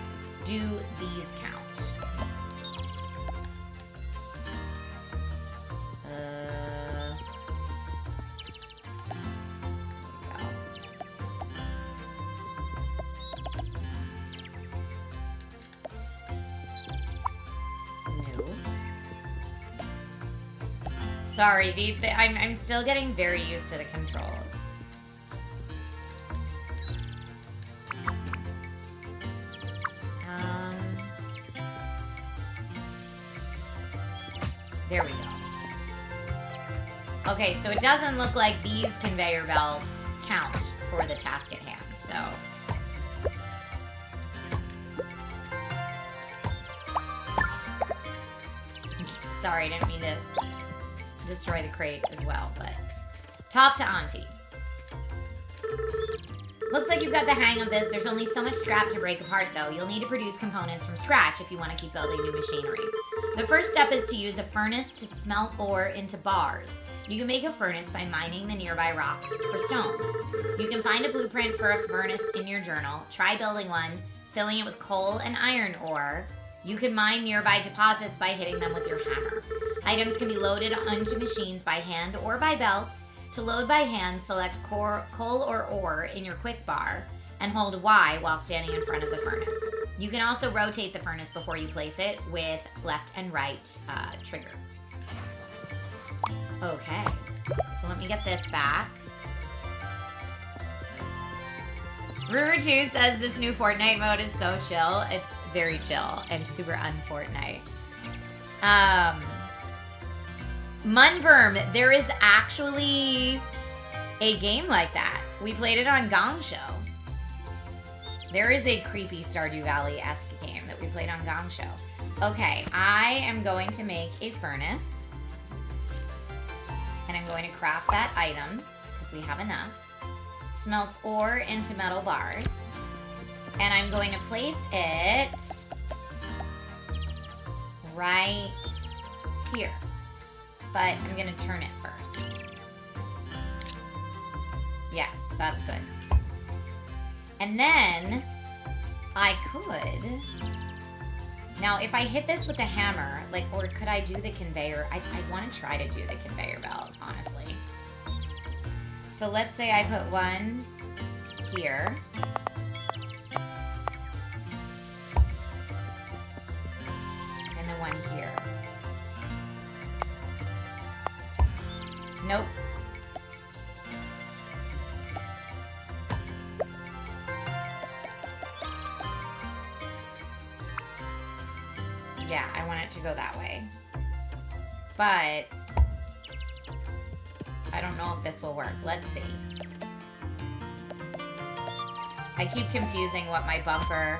Do these count? Sorry, I'm still getting very used to the controls. There we go. Okay, so it doesn't look like these conveyor belts count for the task at hand, so... Sorry, I didn't mean to destroy the crate as well, but... Top to Auntie. Looks like you've got the hang of this. There's only so much scrap to break apart, though. You'll need to produce components from scratch if you want to keep building new machinery. The first step is to use a furnace to smelt ore into bars. You can make a furnace by mining the nearby rocks for stone. You can find a blueprint for a furnace in your journal. Try building one, filling it with coal and iron ore. You can mine nearby deposits by hitting them with your hammer. Items can be loaded onto machines by hand or by belt. To load by hand, select coal or ore in your quick bar and hold Y while standing in front of the furnace. You can also rotate the furnace before you place it with left and right trigger. Okay, so let me get this back. Ruru2 says this new Fortnite mode is so chill. It's very chill and super un-Fortnite. Munverm, there is actually a game like that. We played it on Gong Show. There is a creepy Stardew Valley-esque game that we played on Gong Show. Okay, I am going to make a furnace. And I'm going to craft that item, because we have enough. Smelts ore into metal bars. And I'm going to place it right here. But I'm going to turn it first. Yes, that's good. And then I could... Now, if I hit this with a hammer, like, or could I do the conveyor? I want to try to do the conveyor belt, honestly. So let's say I put one here. And then one here. Nope. Yeah, I want it to go that way. But I don't know if this will work. Let's see. I keep confusing what my bumper...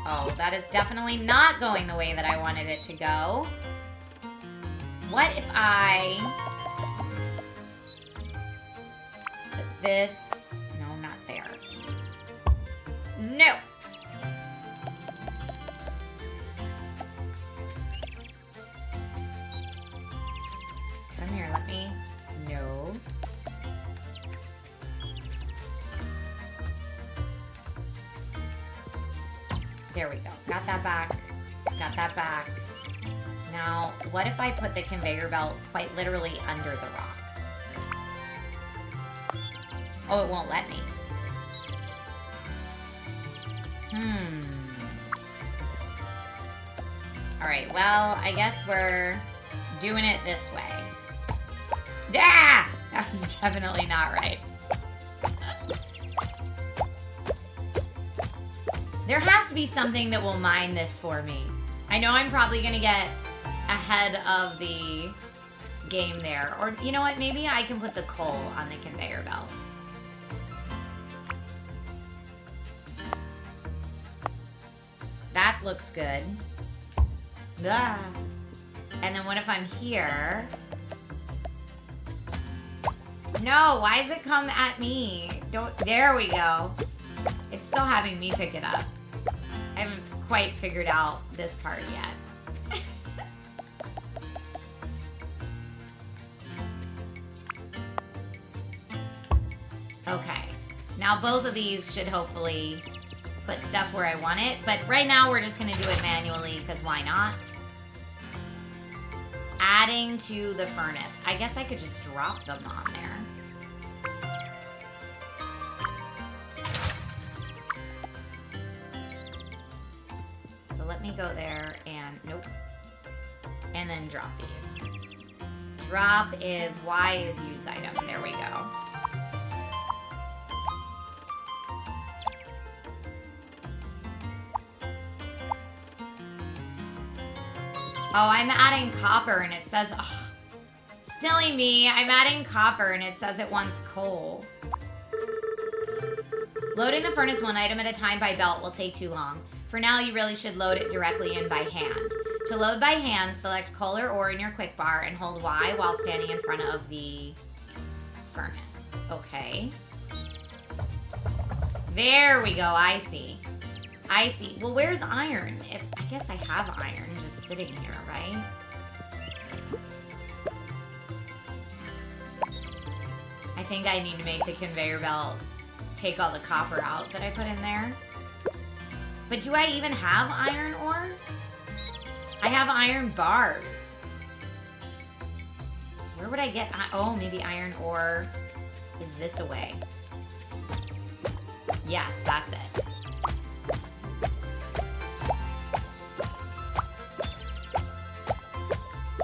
Oh, that is definitely not going the way that I wanted it to go. What if I... put this... No, not there. No! Come here, let me... No. There we go. Got that back. Got that back. Now, what if I put the conveyor belt quite literally under the rock? Oh, it won't let me. Alright, well, I guess we're doing it this way. Ah! That's definitely not right. There has to be something that will mine this for me. I know I'm probably going to get ahead of the game there. Or, you know what? Maybe I can put the coal on the conveyor belt. That looks good. Ah. And then what if I'm here? No, why does it come at me? Don't, there we go. It's still having me pick it up. I haven't quite figured out this part yet. Okay. Now both of these should hopefully put stuff where I want it. But right now we're just going to do it manually because why not? Adding to the furnace. I guess I could just drop them on there. Let me go there and nope. And then drop these. Drop is Y is use item. There we go. Oh, I'm adding copper and it says, oh, silly me. I'm adding copper and it says it wants coal. Loading the furnace one item at a time by belt will take too long. For now, you really should load it directly in by hand. To load by hand, select coal or ore in your quick bar and hold Y while standing in front of the furnace. Okay. There we go. I see. I see. Well, where's iron? I guess I have iron just sitting here, right? I think I need to make the conveyor belt take all the copper out that I put in there. But do I even have iron ore? I have iron bars. Where would I get? Oh, maybe iron ore is this away. Yes, that's it.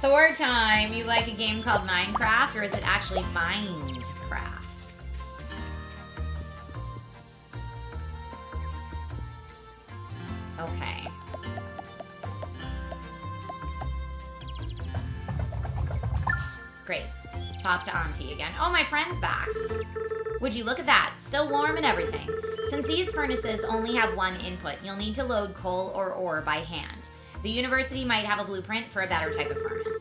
Thor time. You like a game called Minecraft, or is it actually Mindcraft? Okay. Great. Talk to Auntie again. Oh, my friend's back. Would you look at that? Still warm and everything. Since these furnaces only have one input, you'll need to load coal or ore by hand. The university might have a blueprint for a better type of furnace.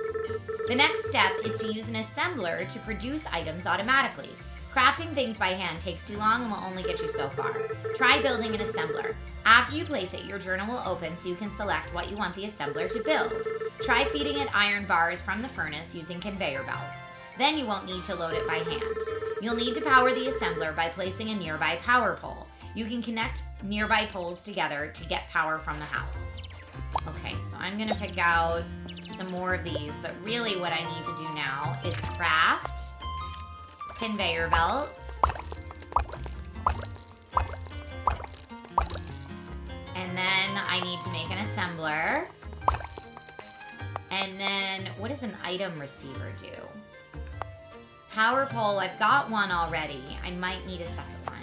The next step is to use an assembler to produce items automatically. Crafting things by hand takes too long and will only get you so far. Try building an assembler. After you place it, your journal will open so you can select what you want the assembler to build. Try feeding it iron bars from the furnace using conveyor belts. Then you won't need to load it by hand. You'll need to power the assembler by placing a nearby power pole. You can connect nearby poles together to get power from the house. Okay, so I'm gonna pick out some more of these, but really what I need to do now is craft conveyor belts. And then I need to make an assembler. And then, what does an item receiver do? Power pole, I've got one already. I might need a second one.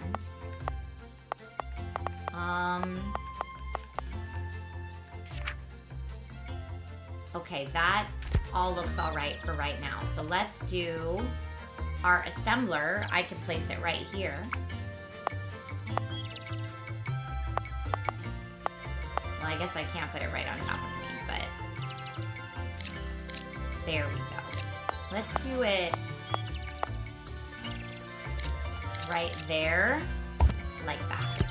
Okay, that all looks all right for right now. So let's do our assembler. I can place it right here. Well, I guess I can't put it right on top of me, but there we go. Let's do it right there, like that.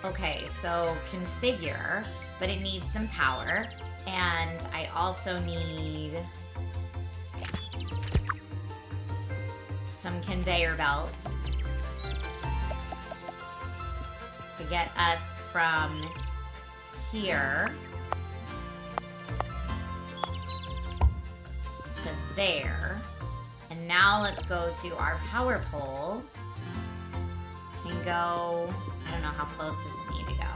Okay, so configure, but it needs some power, and I also need some conveyor belts to get us from here to there. And now let's go to our power pole. Can go, I don't know, how close does it need to go?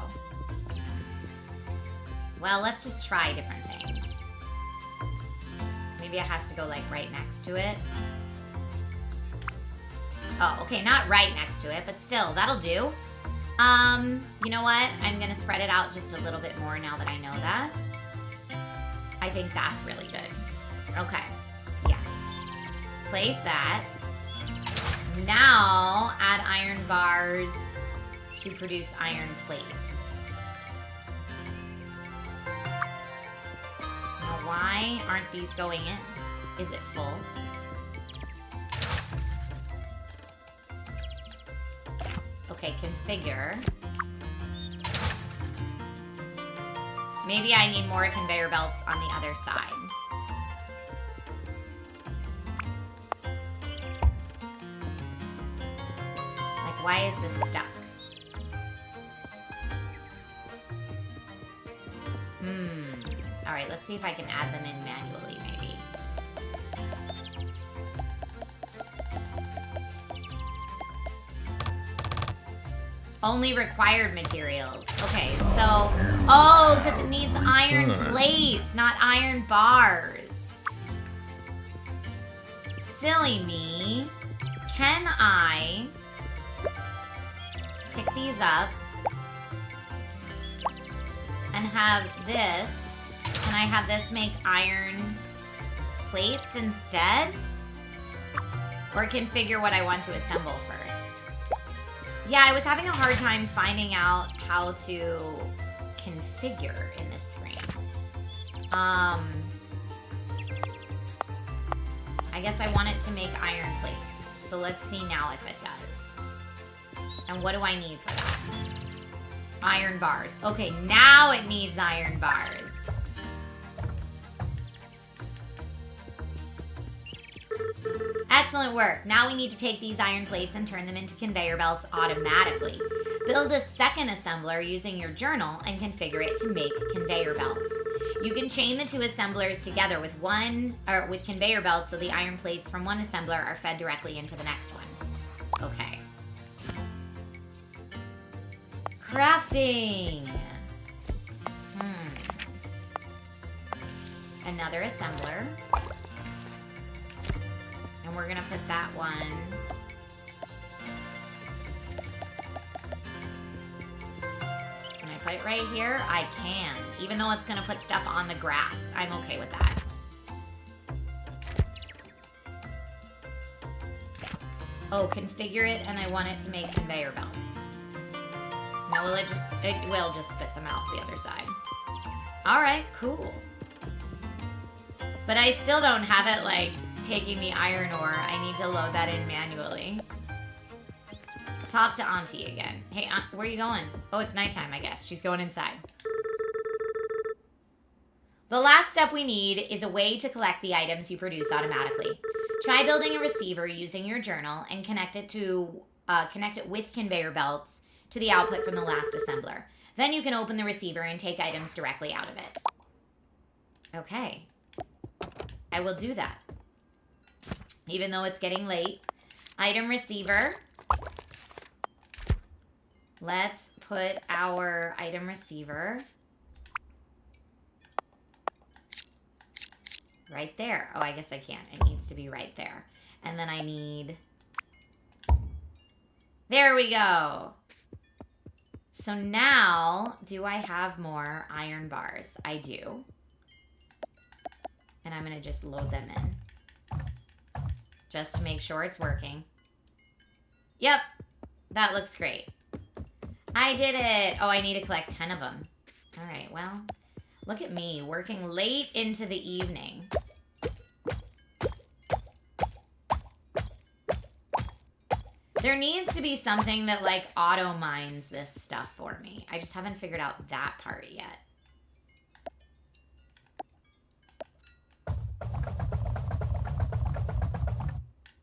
Well, let's just try different things. Maybe it has to go like right next to it. Oh, okay, not right next to it, but still, that'll do. You know what? I'm gonna spread it out just a little bit more now that I know that. I think that's really good. Okay, yes. Place that. Now, add iron bars to produce iron plates. Now, why aren't these going in? Is it full? Okay, configure. Maybe I need more conveyor belts on the other side. Like, why is this stuck? Alright, let's see if I can add them in manually, maybe. Only required materials. Okay, so... Oh, because it needs iron plates, not iron bars. Silly me. Can I pick these up and have this I have this make iron plates instead? Or configure what I want to assemble first? Yeah, I was having a hard time finding out how to configure in this screen. I guess I want it to make iron plates. So let's see now if it does. And what do I need for that? Iron bars. Okay, now it needs iron bars. Excellent work. Now we need to take these iron plates and turn them into conveyor belts automatically. Build a second assembler using your journal and configure it to make conveyor belts. You can chain the two assemblers together with conveyor belts so the iron plates from one assembler are fed directly into the next one. Okay. Crafting. Another assembler. And we're gonna put that one. Can I put it right here? I can. Even though it's gonna put stuff on the grass. I'm okay with that. Oh, configure it, and I want it to make conveyor belts. Now will it will just spit them out the other side. All right, cool. But I still don't have it, like, taking the iron ore. I need to load that in manually. Talk to Auntie again. Hey, Aunt, where are you going? Oh, it's nighttime, I guess. She's going inside. The last step we need is a way to collect the items you produce automatically. Try building a receiver using your journal and connect it with conveyor belts to the output from the last assembler. Then you can open the receiver and take items directly out of it. Okay. I will do that. Even though it's getting late. Item receiver. Let's put our item receiver right there. Oh, I guess I can't. It needs to be right there. And then I need... There we go. So now, do I have more iron bars? I do. And I'm going to just load them in. Just to make sure it's working. Yep. That looks great. I did it. Oh, I need to collect 10 of them. All right, well, look at me working late into the evening. There needs to be something that, like, auto mines this stuff for me. I just haven't figured out that part yet.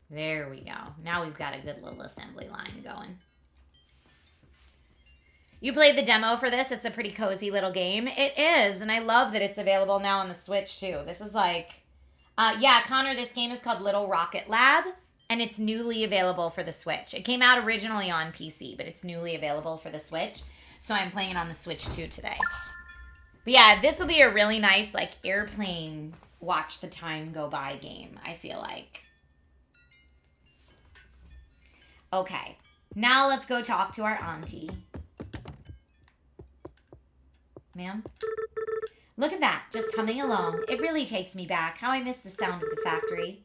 There we go. Now we've got a good little assembly line going. You played the demo for this. It's a pretty cozy little game. It is, and I love that it's available now on the Switch, too. This is like... yeah, Connor, this game is called Little Rocket Lab, and it's newly available for the Switch. It came out originally on PC, but it's newly available for the Switch, so I'm playing it on the Switch, too, today. But yeah, this will be a really nice, like, airplane watch the time go by game, I feel like. Okay, now let's go talk to our auntie. Ma'am? Look at that, just humming along. It really takes me back, how I miss the sound of the factory.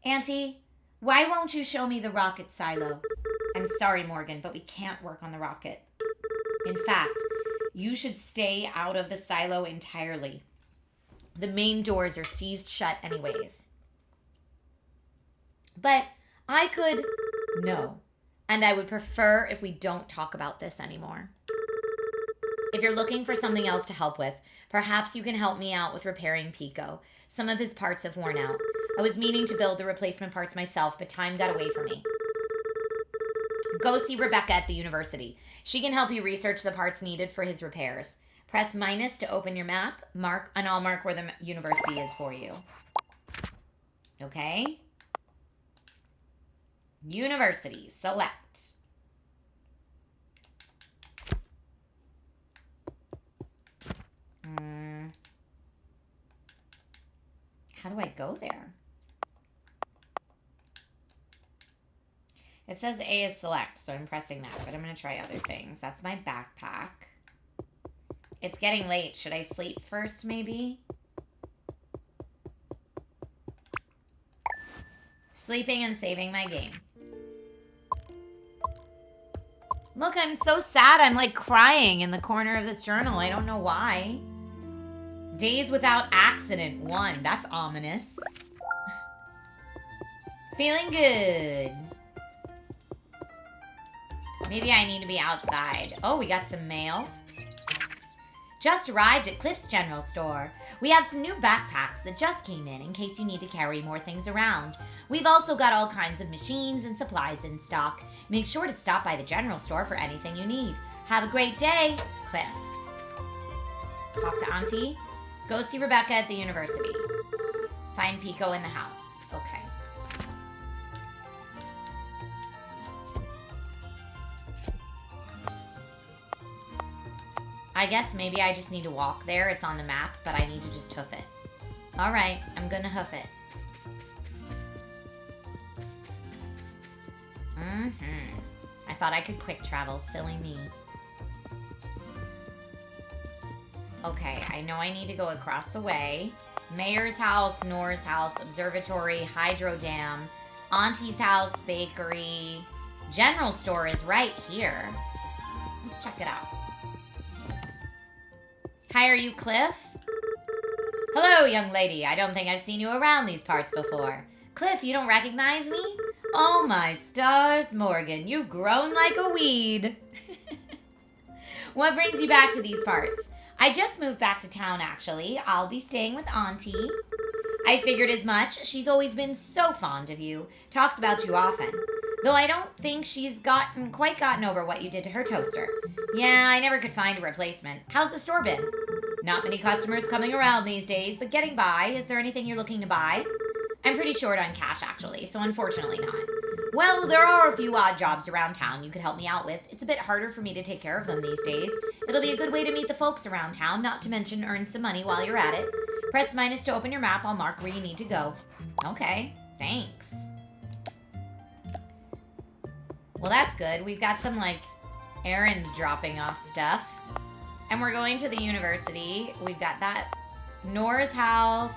Auntie, why won't you show me the rocket silo? I'm sorry, Morgan, but we can't work on the rocket. In fact, you should stay out of the silo entirely. The main doors are seized shut anyways. But I could... No. And I would prefer if we don't talk about this anymore. If you're looking for something else to help with, perhaps you can help me out with repairing Pico. Some of his parts have worn out. I was meaning to build the replacement parts myself, but time got away from me. Go see Rebecca at the university. She can help you research the parts needed for his repairs. Press minus to open your map, and I'll mark where the university is for you. Okay? University, select. How do I go there? It says A is select, so I'm pressing that, but I'm going to try other things. That's my backpack. It's getting late. Should I sleep first, maybe? Sleeping and saving my game. Look, I'm so sad. I'm like crying in the corner of this journal. I don't know why. Days without accident, 1. That's ominous. Feeling good. Maybe I need to be outside. Oh, we got some mail. Just arrived at Cliff's General Store. We have some new backpacks that just came in case you need to carry more things around. We've also got all kinds of machines and supplies in stock. Make sure to stop by the general store for anything you need. Have a great day, Cliff. Talk to Auntie. Go see Rebecca at the university. Find Pico in the house. Okay. I guess maybe I just need to walk there. It's on the map, but I need to just hoof it. All right, I'm gonna hoof it. I thought I could quick travel. Silly me. Okay, I know I need to go across the way. Mayor's house, Nora's house, observatory, hydro dam, Auntie's house, bakery. General store is right here. Let's check it out. Hi, are you Cliff? Hello, young lady. I don't think I've seen you around these parts before. Cliff, you don't recognize me? Oh my stars, Morgan, you've grown like a weed. What brings you back to these parts? I just moved back to town, actually. I'll be staying with Auntie. I figured as much. She's always been so fond of you. Talks about you often. Though I don't think she's quite gotten over what you did to her toaster. Yeah, I never could find a replacement. How's the store been? Not many customers coming around these days, but getting by. Is there anything you're looking to buy? I'm pretty short on cash, actually, so unfortunately not. Well, there are a few odd jobs around town you could help me out with. It's a bit harder for me to take care of them these days. It'll be a good way to meet the folks around town, not to mention earn some money while you're at it. Press minus to open your map. I'll mark where you need to go. Okay, thanks. Well, that's good. We've got some, like, errand dropping off stuff. And we're going to the university. We've got that. Nora's house.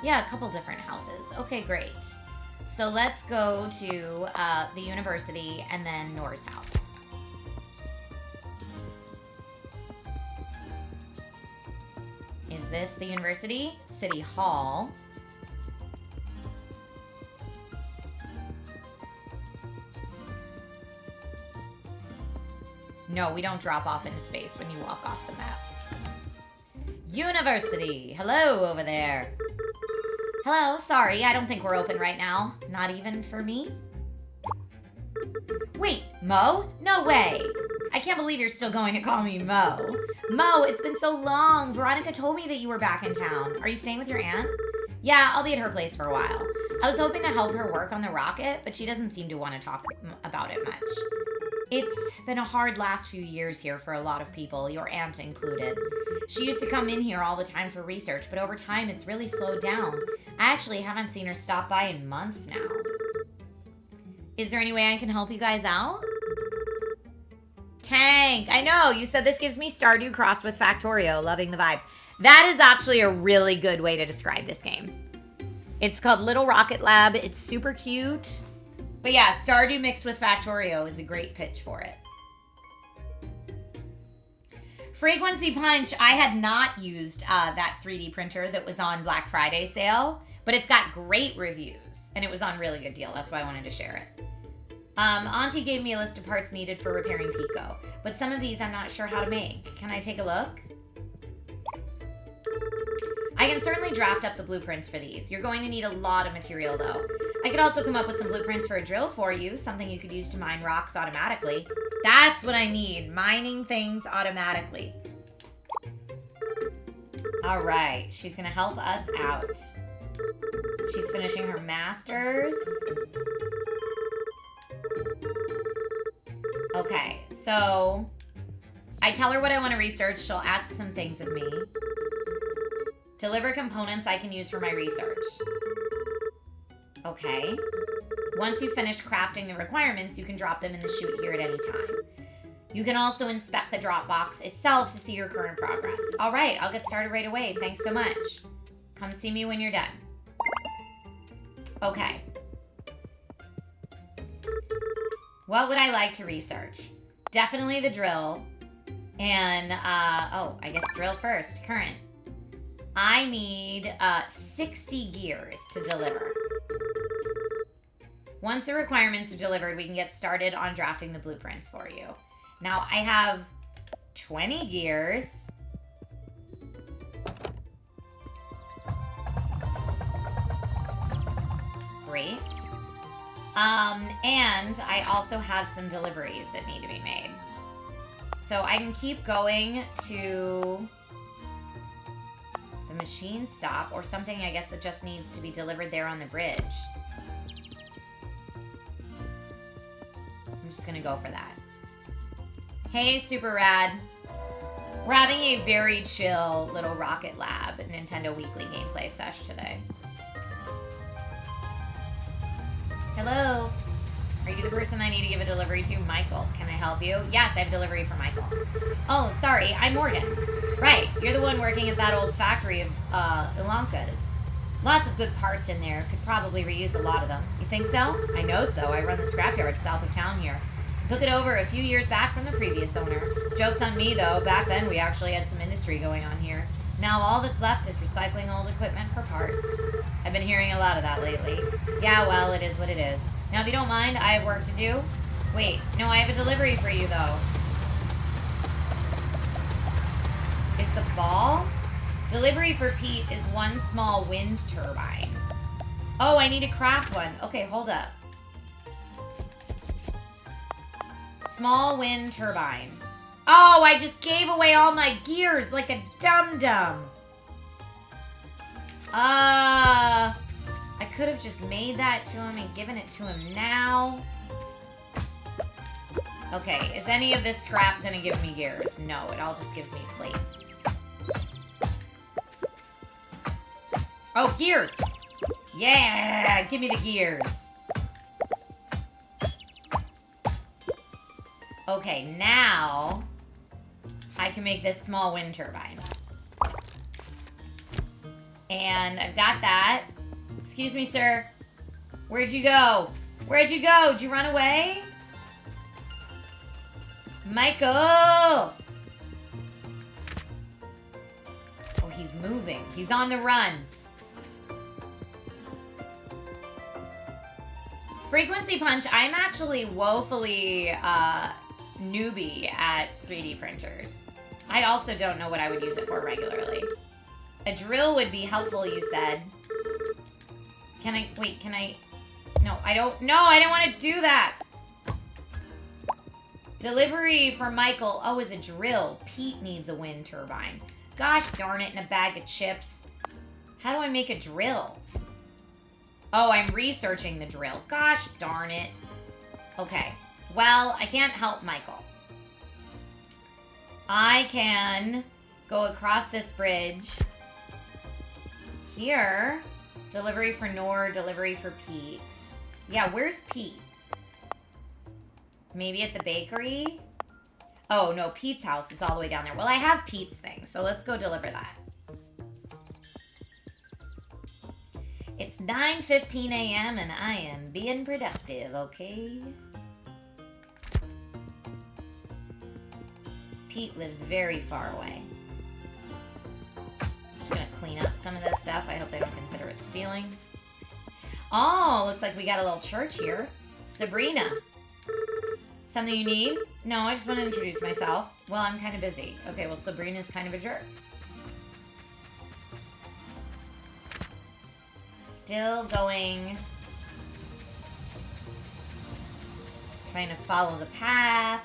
Yeah, a couple different houses. Okay, great. So let's go to the university and then Nora's house. Is this the university? City Hall. No, we don't drop off into space when you walk off the map. University. Hello over there. Hello, sorry, I don't think we're open right now. Not even for me? Wait, Mo? No way. I can't believe you're still going to call me Mo. Mo, it's been so long. Veronica told me that you were back in town. Are you staying with your aunt? Yeah, I'll be at her place for a while. I was hoping to help her work on the rocket, but she doesn't seem to want to talk about it much. It's been a hard last few years here for a lot of people, your aunt included. She used to come in here all the time for research, but over time it's really slowed down. I actually haven't seen her stop by in months now. Is there any way I can help you guys out? Tank, I know, you said this gives me Stardew crossed with Factorio, loving the vibes. That is actually a really good way to describe this game. It's called Little Rocket Lab, it's super cute. But yeah, Stardew mixed with Factorio is a great pitch for it. Frequency Punch, I had not used that 3D printer that was on Black Friday sale, but it's got great reviews, and it was on really good deal. That's why I wanted to share it. Auntie gave me a list of parts needed for repairing Pico, but some of these I'm not sure how to make. Can I take a look? I can certainly draft up the blueprints for these. You're going to need a lot of material, though. I could also come up with some blueprints for a drill for you, something you could use to mine rocks automatically. That's what I need, mining things automatically. All right, she's gonna help us out. She's finishing her master's. Okay, so I tell her what I want to research. She'll ask some things of me. Deliver components I can use for my research. Okay. Once you finish crafting the requirements, you can drop them in the chute here at any time. You can also inspect the drop box itself to see your current progress. All right, I'll get started right away. Thanks so much. Come see me when you're done. Okay. What would I like to research? Definitely the drill. And, oh, I guess drill first. Current. I need 60 gears to deliver. Once the requirements are delivered, we can get started on drafting the blueprints for you. Now, I have 20 gears. Great. And I also have some deliveries that need to be made. So I can keep going to the machine stop or something, I guess, that just needs to be delivered there on the bridge. I'm just gonna go for that. Hey, Super Rad. We're having a very chill little Rocket Lab Nintendo Weekly gameplay sesh today. Hello. Are you the person I need to give a delivery to? Michael, can I help you? Yes, I have delivery for Michael. Oh, sorry, I'm Morgan. Right, you're the one working at that old factory of Ilanka's. Lots of good parts in there. Could probably reuse a lot of them. You think so? I know so. I run the scrapyard south of town here. Took it over a few years back from the previous owner. Joke's on me, though. Back then, we actually had some industry going on here. Now all that's left is recycling old equipment for parts. I've been hearing a lot of that lately. Yeah, well, it is what it is. Now, if you don't mind, I have work to do. Wait, no, I have a delivery for you, though. Is the ball? Delivery for Pete is one small wind turbine. Oh, I need to craft one. Okay, hold up. Small wind turbine. Oh, I just gave away all my gears like a dum-dum. I could have just made that to him and given it to him now. Okay, is any of this scrap gonna give me gears? No, it all just gives me plates. Oh, gears! Yeah, give me the gears. Okay, now I can make this small wind turbine. And I've got that. Excuse me, sir. Where'd you go? Where'd you go? Did you run away? Michael! Oh, he's moving. He's on the run. Frequency punch. I'm actually woefully newbie at 3D printers. I also don't know what I would use it for regularly. A drill would be helpful, you said. Can I, wait, can I, no, I don't want to do that. Delivery for Michael. Oh, is a drill. Pete needs a wind turbine. Gosh darn it, and a bag of chips. How do I make a drill? Oh, I'm researching the drill. Gosh darn it. Okay. Well, I can't help Michael. I can go across this bridge. Here. Delivery for Nor, delivery for Pete. Yeah, where's Pete? Maybe at the bakery? Oh, no, Pete's house is all the way down there. Well, I have Pete's thing, so let's go deliver that. It's 9:15 a.m. and I am being productive, okay? Pete lives very far away. I'm just gonna clean up some of this stuff. I hope they don't consider it stealing. Oh, looks like we got a little church here. Sabrina. Something you need? No, I just want to introduce myself. Well, I'm kind of busy. Okay, well, Sabrina's kind of a jerk. Still going. Trying to follow the path.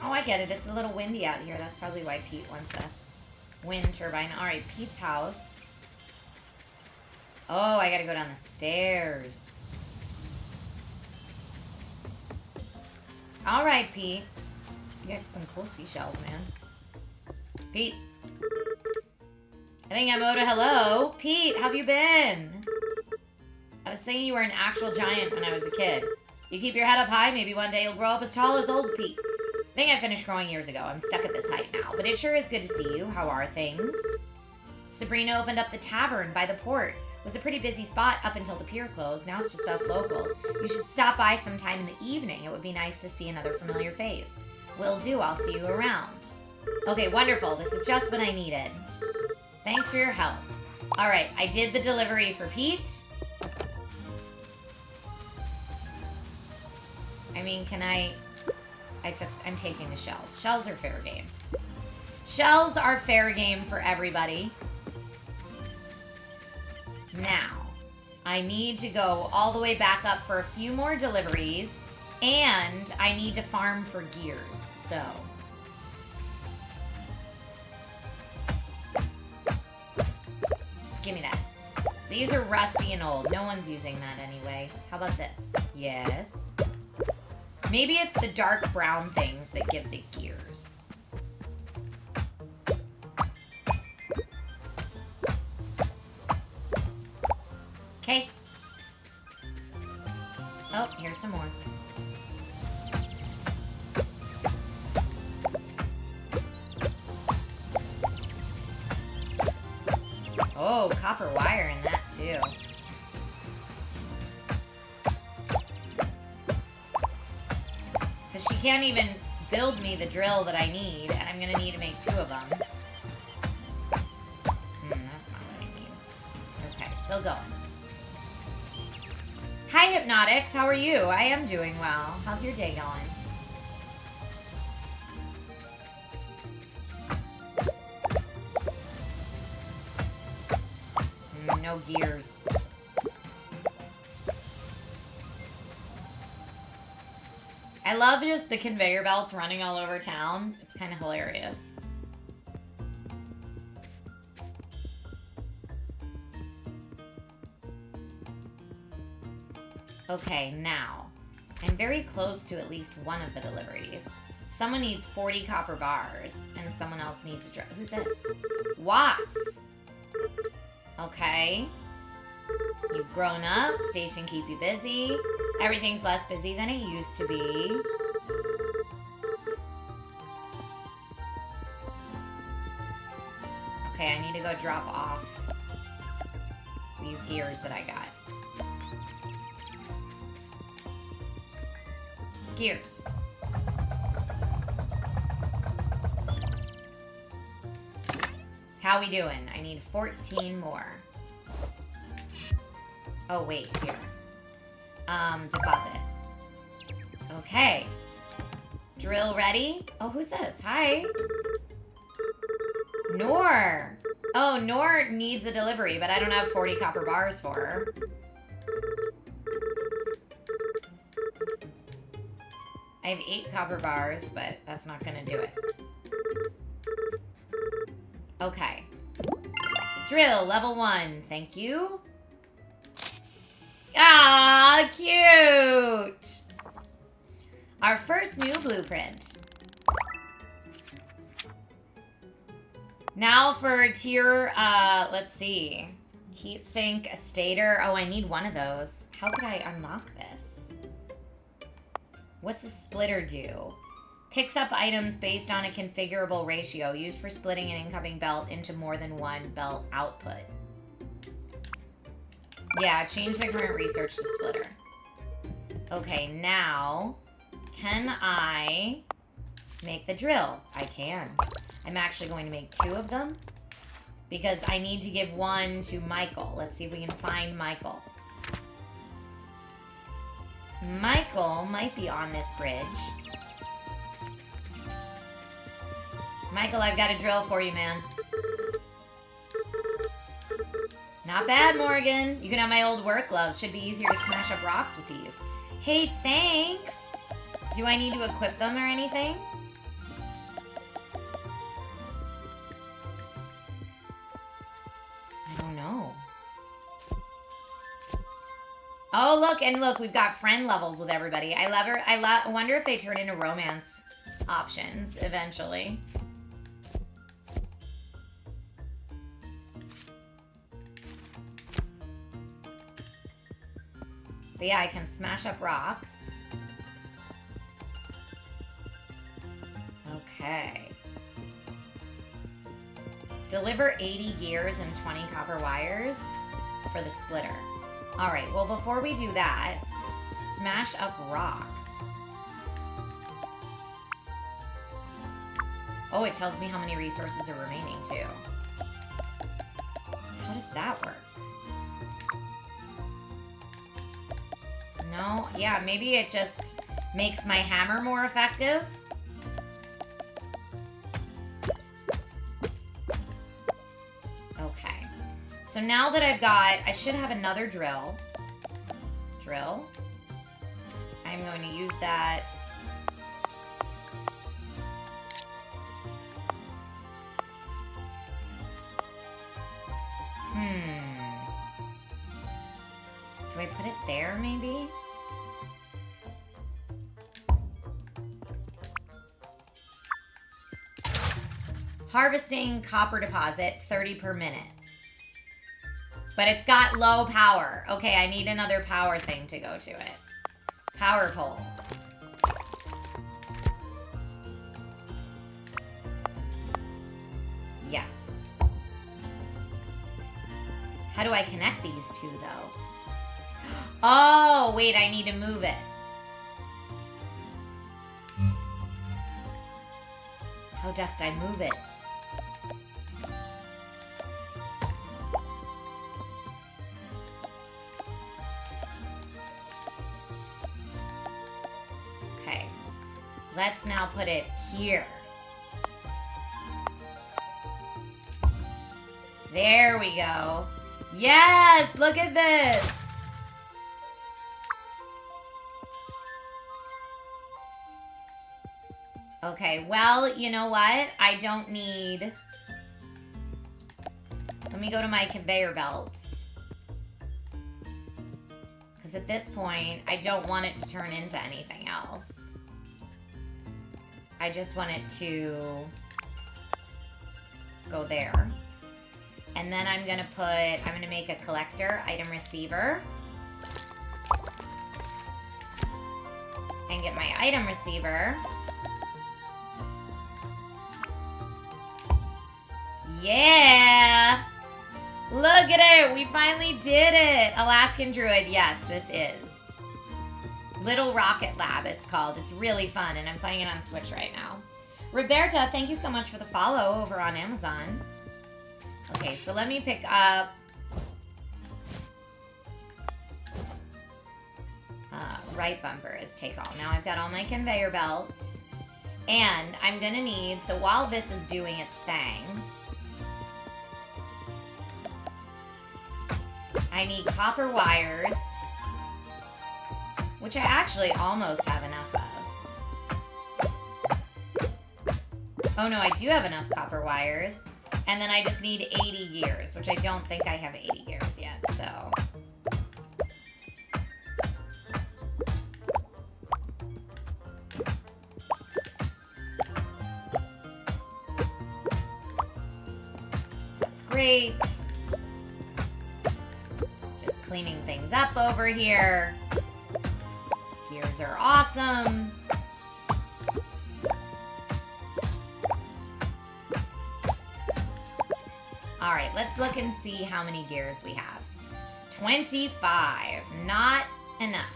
Oh, I get it. It's a little windy out here. That's probably why Pete wants a wind turbine. All right, Pete's house. Oh, I gotta go down the stairs. All right, Pete. You got some cool seashells, man. Pete. I think I'm owed a hello. Pete, how have you been? I was thinking you were an actual giant when I was a kid. You keep your head up high, maybe one day you'll grow up as tall as old Pete. I think I finished growing years ago. I'm stuck at this height now, but it sure is good to see you. How are things? Sabrina opened up the tavern by the port. It was a pretty busy spot up until the pier closed. Now it's just us locals. You should stop by sometime in the evening. It would be nice to see another familiar face. Will do. I'll see you around. Okay, wonderful. This is just what I needed. Thanks for your help. All right, I did the delivery for Pete. I mean, can I'm taking the shells. Shells are fair game. Shells are fair game for everybody. Now, I need to go all the way back up for a few more deliveries, and I need to farm for gears, so. Give me that. These are rusty and old. No one's using that anyway. How about this? Yes. Maybe it's the dark brown things that give the gears. Okay. Oh, here's some more. Oh, copper wire in that too. Because she can't even build me the drill that I need, and I'm going to need to make 2 of them. That's not what I need. Okay, still going. Hi, Hypnotics. How are you? I am doing well. How's your day going? No gears. I love just the conveyor belts running all over town. It's kind of hilarious. Okay, now, I'm very close to at least one of the deliveries. Someone needs 40 copper bars, and someone else needs a who's this? Watts! Okay. You've grown up, station keep you busy. Everything's less busy than it used to be. Okay, I need to go drop off these gears that I got. Gears. How we doing? I need 14 more. Oh, wait, here. Deposit. Okay. Drill ready? Oh, who's this? Hi. Noor. Oh, Noor needs a delivery, but I don't have 40 copper bars for her. I have 8 copper bars, but that's not gonna do it. Okay. Drill, level 1. Thank you. Ah, cute! Our first new blueprint. Now for tier, let's see. Heatsink, a stator. Oh, I need one of those. How could I unlock this? What's the splitter do? Picks up items based on a configurable ratio used for splitting an incoming belt into more than one belt output. Yeah, change the current research to splitter. Okay, now, can I make the drill? I can. I'm actually going to make 2 of them because I need to give one to Michael. Let's see if we can find Michael. Michael might be on this bridge. Michael, I've got a drill for you, man. Not bad, Morgan. You can have my old work gloves. Should be easier to smash up rocks with these. Hey, thanks. Do I need to equip them or anything? I don't know. Oh, look, and look, we've got friend levels with everybody. I wonder if they turn into romance options eventually. But yeah, I can smash up rocks. Okay. Deliver 80 gears and 20 copper wires for the splitter. All right, well, before we do that, smash up rocks. Oh, it tells me how many resources are remaining, too. How does that work? No, yeah, maybe it just makes my hammer more effective. Okay. So now that I've got, I should have another drill. Drill. I'm going to use that. Do I put it there, maybe? Harvesting copper deposit, 30 per minute. But it's got low power. Okay, I need another power thing to go to it. Power pole. Yes. How do I connect these two, though? Oh, wait, I need to move it. How dost I move it? Okay. Let's now put it here. There we go. Yes, look at this. Okay, well, you know what? I don't need... Let me go to my conveyor belts. Because at this point, I don't want it to turn into anything else. I just want it to go there. And then I'm going to make a collector, item receiver. And get my item receiver. Yeah! Look at it! We finally did it! Alaskan Druid, yes, this is. Little Rocket Lab, it's called. It's really fun, and I'm playing it on Switch right now. Roberta, thank you so much for the follow over on Amazon. Okay, so let me pick up... right bumper is take all. Now I've got all my conveyor belts. And I'm gonna need... So while this is doing its thing... I need copper wires, which I actually almost have enough of. Oh no, I do have enough copper wires. And then I just need 80 gears, which I don't think I have 80 gears yet, so. That's great. Cleaning things up over here. Gears are awesome. All right, let's look and see how many gears we have. 25, not enough.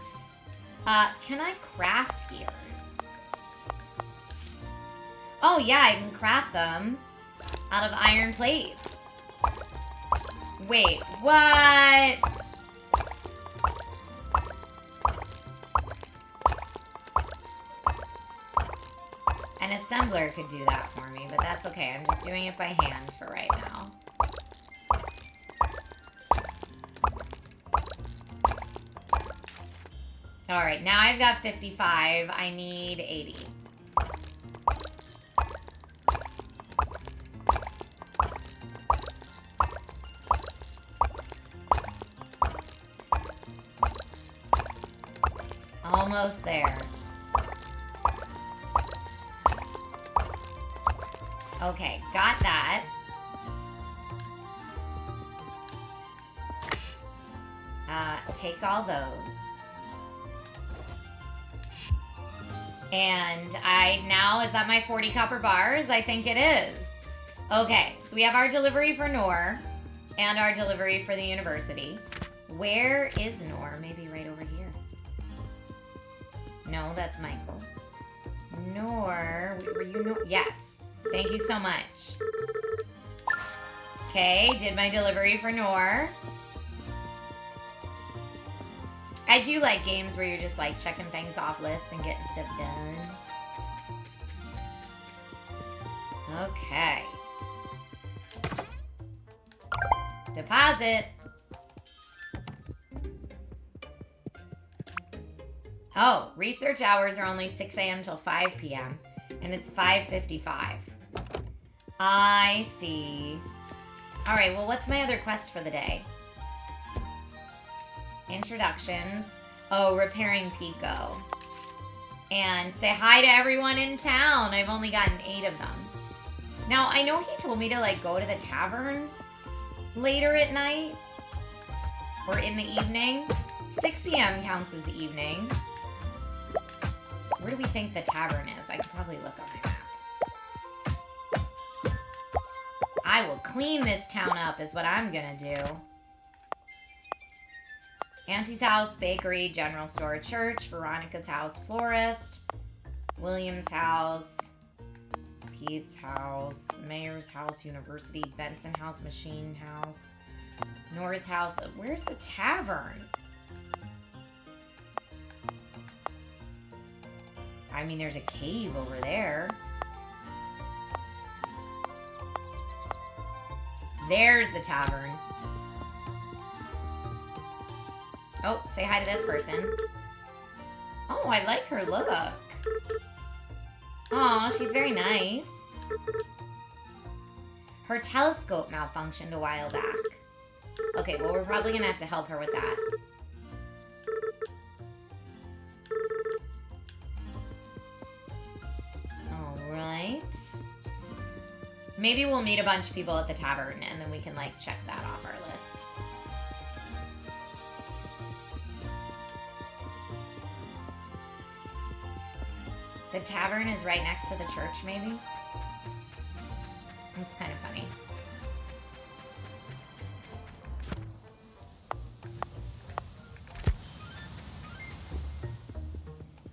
Can I craft gears? Oh yeah, I can craft them out of iron plates. Wait, what? An assembler could do that for me, but that's okay. I'm just doing it by hand for right now. Alright, now I've got 55. I need 80. Almost there. Okay, got that. Take all those. And now, is that my 40 copper bars? I think it is. Okay, so we have our delivery for Noor and our delivery for the university. Where is Noor? Maybe right over here. No, that's Michael. Noor, were you Noor? Yes. Thank you so much. Okay, did my delivery for Noor. I do like games where you're just like checking things off lists and getting stuff done. Okay. Deposit. Oh, research hours are only 6 a.m. till 5 p.m. and it's 5:55. I see. All right, well, what's my other quest for the day? Introductions. Oh, repairing Pico. And say hi to everyone in town. I've only gotten 8 of them. Now, I know he told me to, like, go to the tavern later at night. Or in the evening. 6 p.m. counts as evening. Where do we think the tavern is? I could probably look on my map. I will clean this town up is what I'm gonna do. Auntie's house, bakery, general store, church, Veronica's house, florist, William's house, Pete's house, Mayor's house, university, Benson house, machine house, Nora's house. Where's the tavern? I mean, there's a cave over there. There's the tavern. Oh, say hi to this person. Oh, I like her look. Aw, she's very nice. Her telescope malfunctioned a while back. Okay, well, we're probably gonna have to help her with that. Alright. Maybe we'll meet a bunch of people at the tavern and then we can, like, check that off our list. The tavern is right next to the church, maybe? That's kind of funny.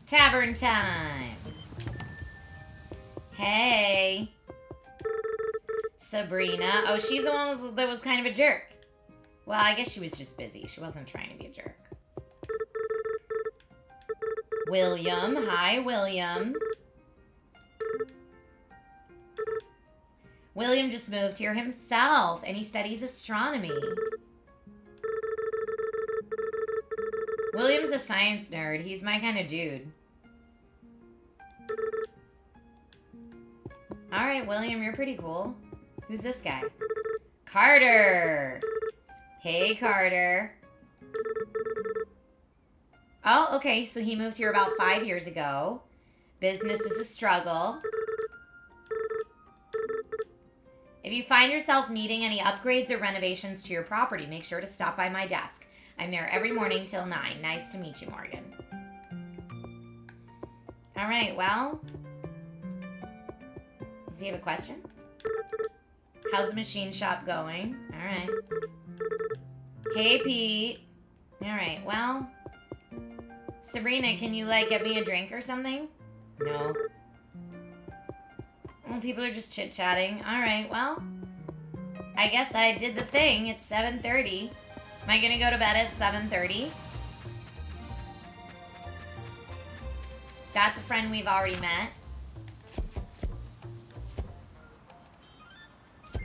Tavern time! Hey! Sabrina. Oh, she's the one that was kind of a jerk. Well, I guess she was just busy. She wasn't trying to be a jerk. William. Hi, William. William just moved here himself, and he studies astronomy. William's a science nerd. He's my kind of dude. All right, William, you're pretty cool. Who's this guy? Carter. Hey, Carter. Oh, okay, so he moved here about 5 years ago. Business is a struggle. If you find yourself needing any upgrades or renovations to your property, make sure to stop by my desk. I'm there every morning till 9. Nice to meet you, Morgan. All right, well. Does he have a question? How's the machine shop going? All right. Hey, Pete. All right, well. Sabrina, can you, like, get me a drink or something? No. Well, people are just chit-chatting. All right, well. I guess I did the thing. It's 7:30. Am I going to go to bed at 7:30? That's a friend we've already met.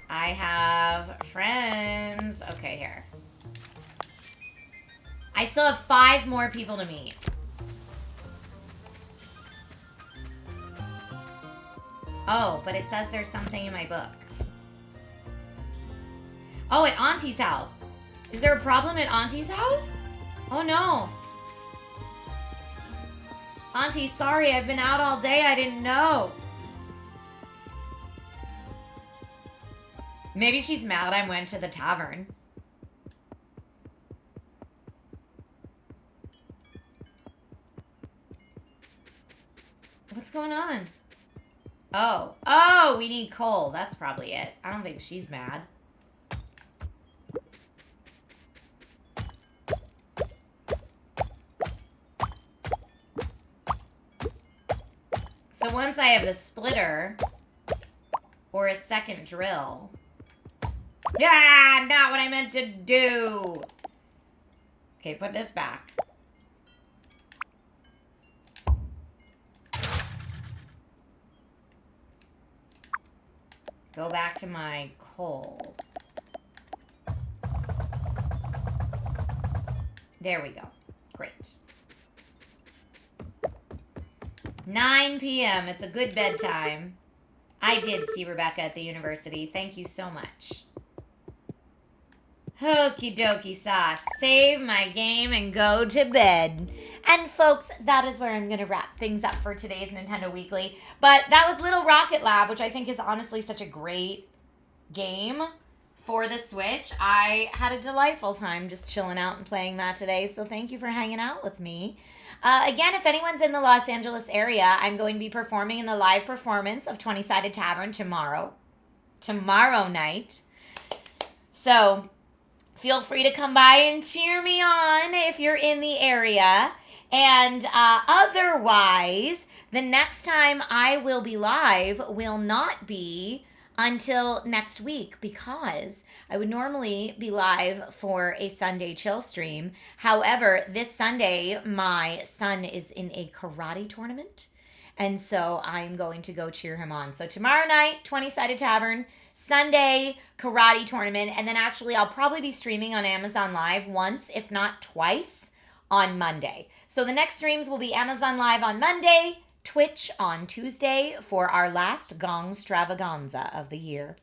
I have friends. Okay, here. I still have 5 more people to meet. Oh, but it says there's something in my book. Oh, at Auntie's house. Is there a problem at Auntie's house? Oh, no. Auntie, sorry, I've been out all day. I didn't know. Maybe she's mad I went to the tavern. What's going on? Oh, we need coal. That's probably it. I don't think she's mad. So once I have the splitter or a second drill. Yeah, not what I meant to do. Okay, put this back. Go back to my coal. There we go. Great. 9 p.m. It's a good bedtime. I did see Rebecca at the university. Thank you so much. Okie dokie sauce. Save my game and go to bed. And folks, that is where I'm going to wrap things up for today's Nintendo Weekly. But that was Little Rocket Lab, which I think is honestly such a great game for the Switch. I had a delightful time just chilling out and playing that today. So thank you for hanging out with me. Again, if anyone's in the Los Angeles area, I'm going to be performing in the live performance of 20-Sided Tavern tomorrow night. So feel free to come by and cheer me on if you're in the area. And otherwise, the next time I will be live will not be until next week, because I would normally be live for a Sunday chill stream. However, this Sunday, my son is in a karate tournament, and so I'm going to go cheer him on. So tomorrow night, 20-Sided Tavern, Sunday, karate tournament, and then actually I'll probably be streaming on Amazon Live once, if not twice, on Monday. So the next streams will be Amazon Live on Monday, Twitch on Tuesday for our last Gong Stravaganza of the year.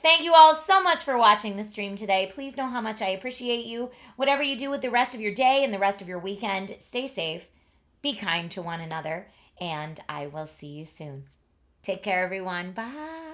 Thank you all so much for watching the stream today. Please know how much I appreciate you. Whatever you do with the rest of your day and the rest of your weekend, stay safe, be kind to one another, and I will see you soon. Take care, everyone. Bye.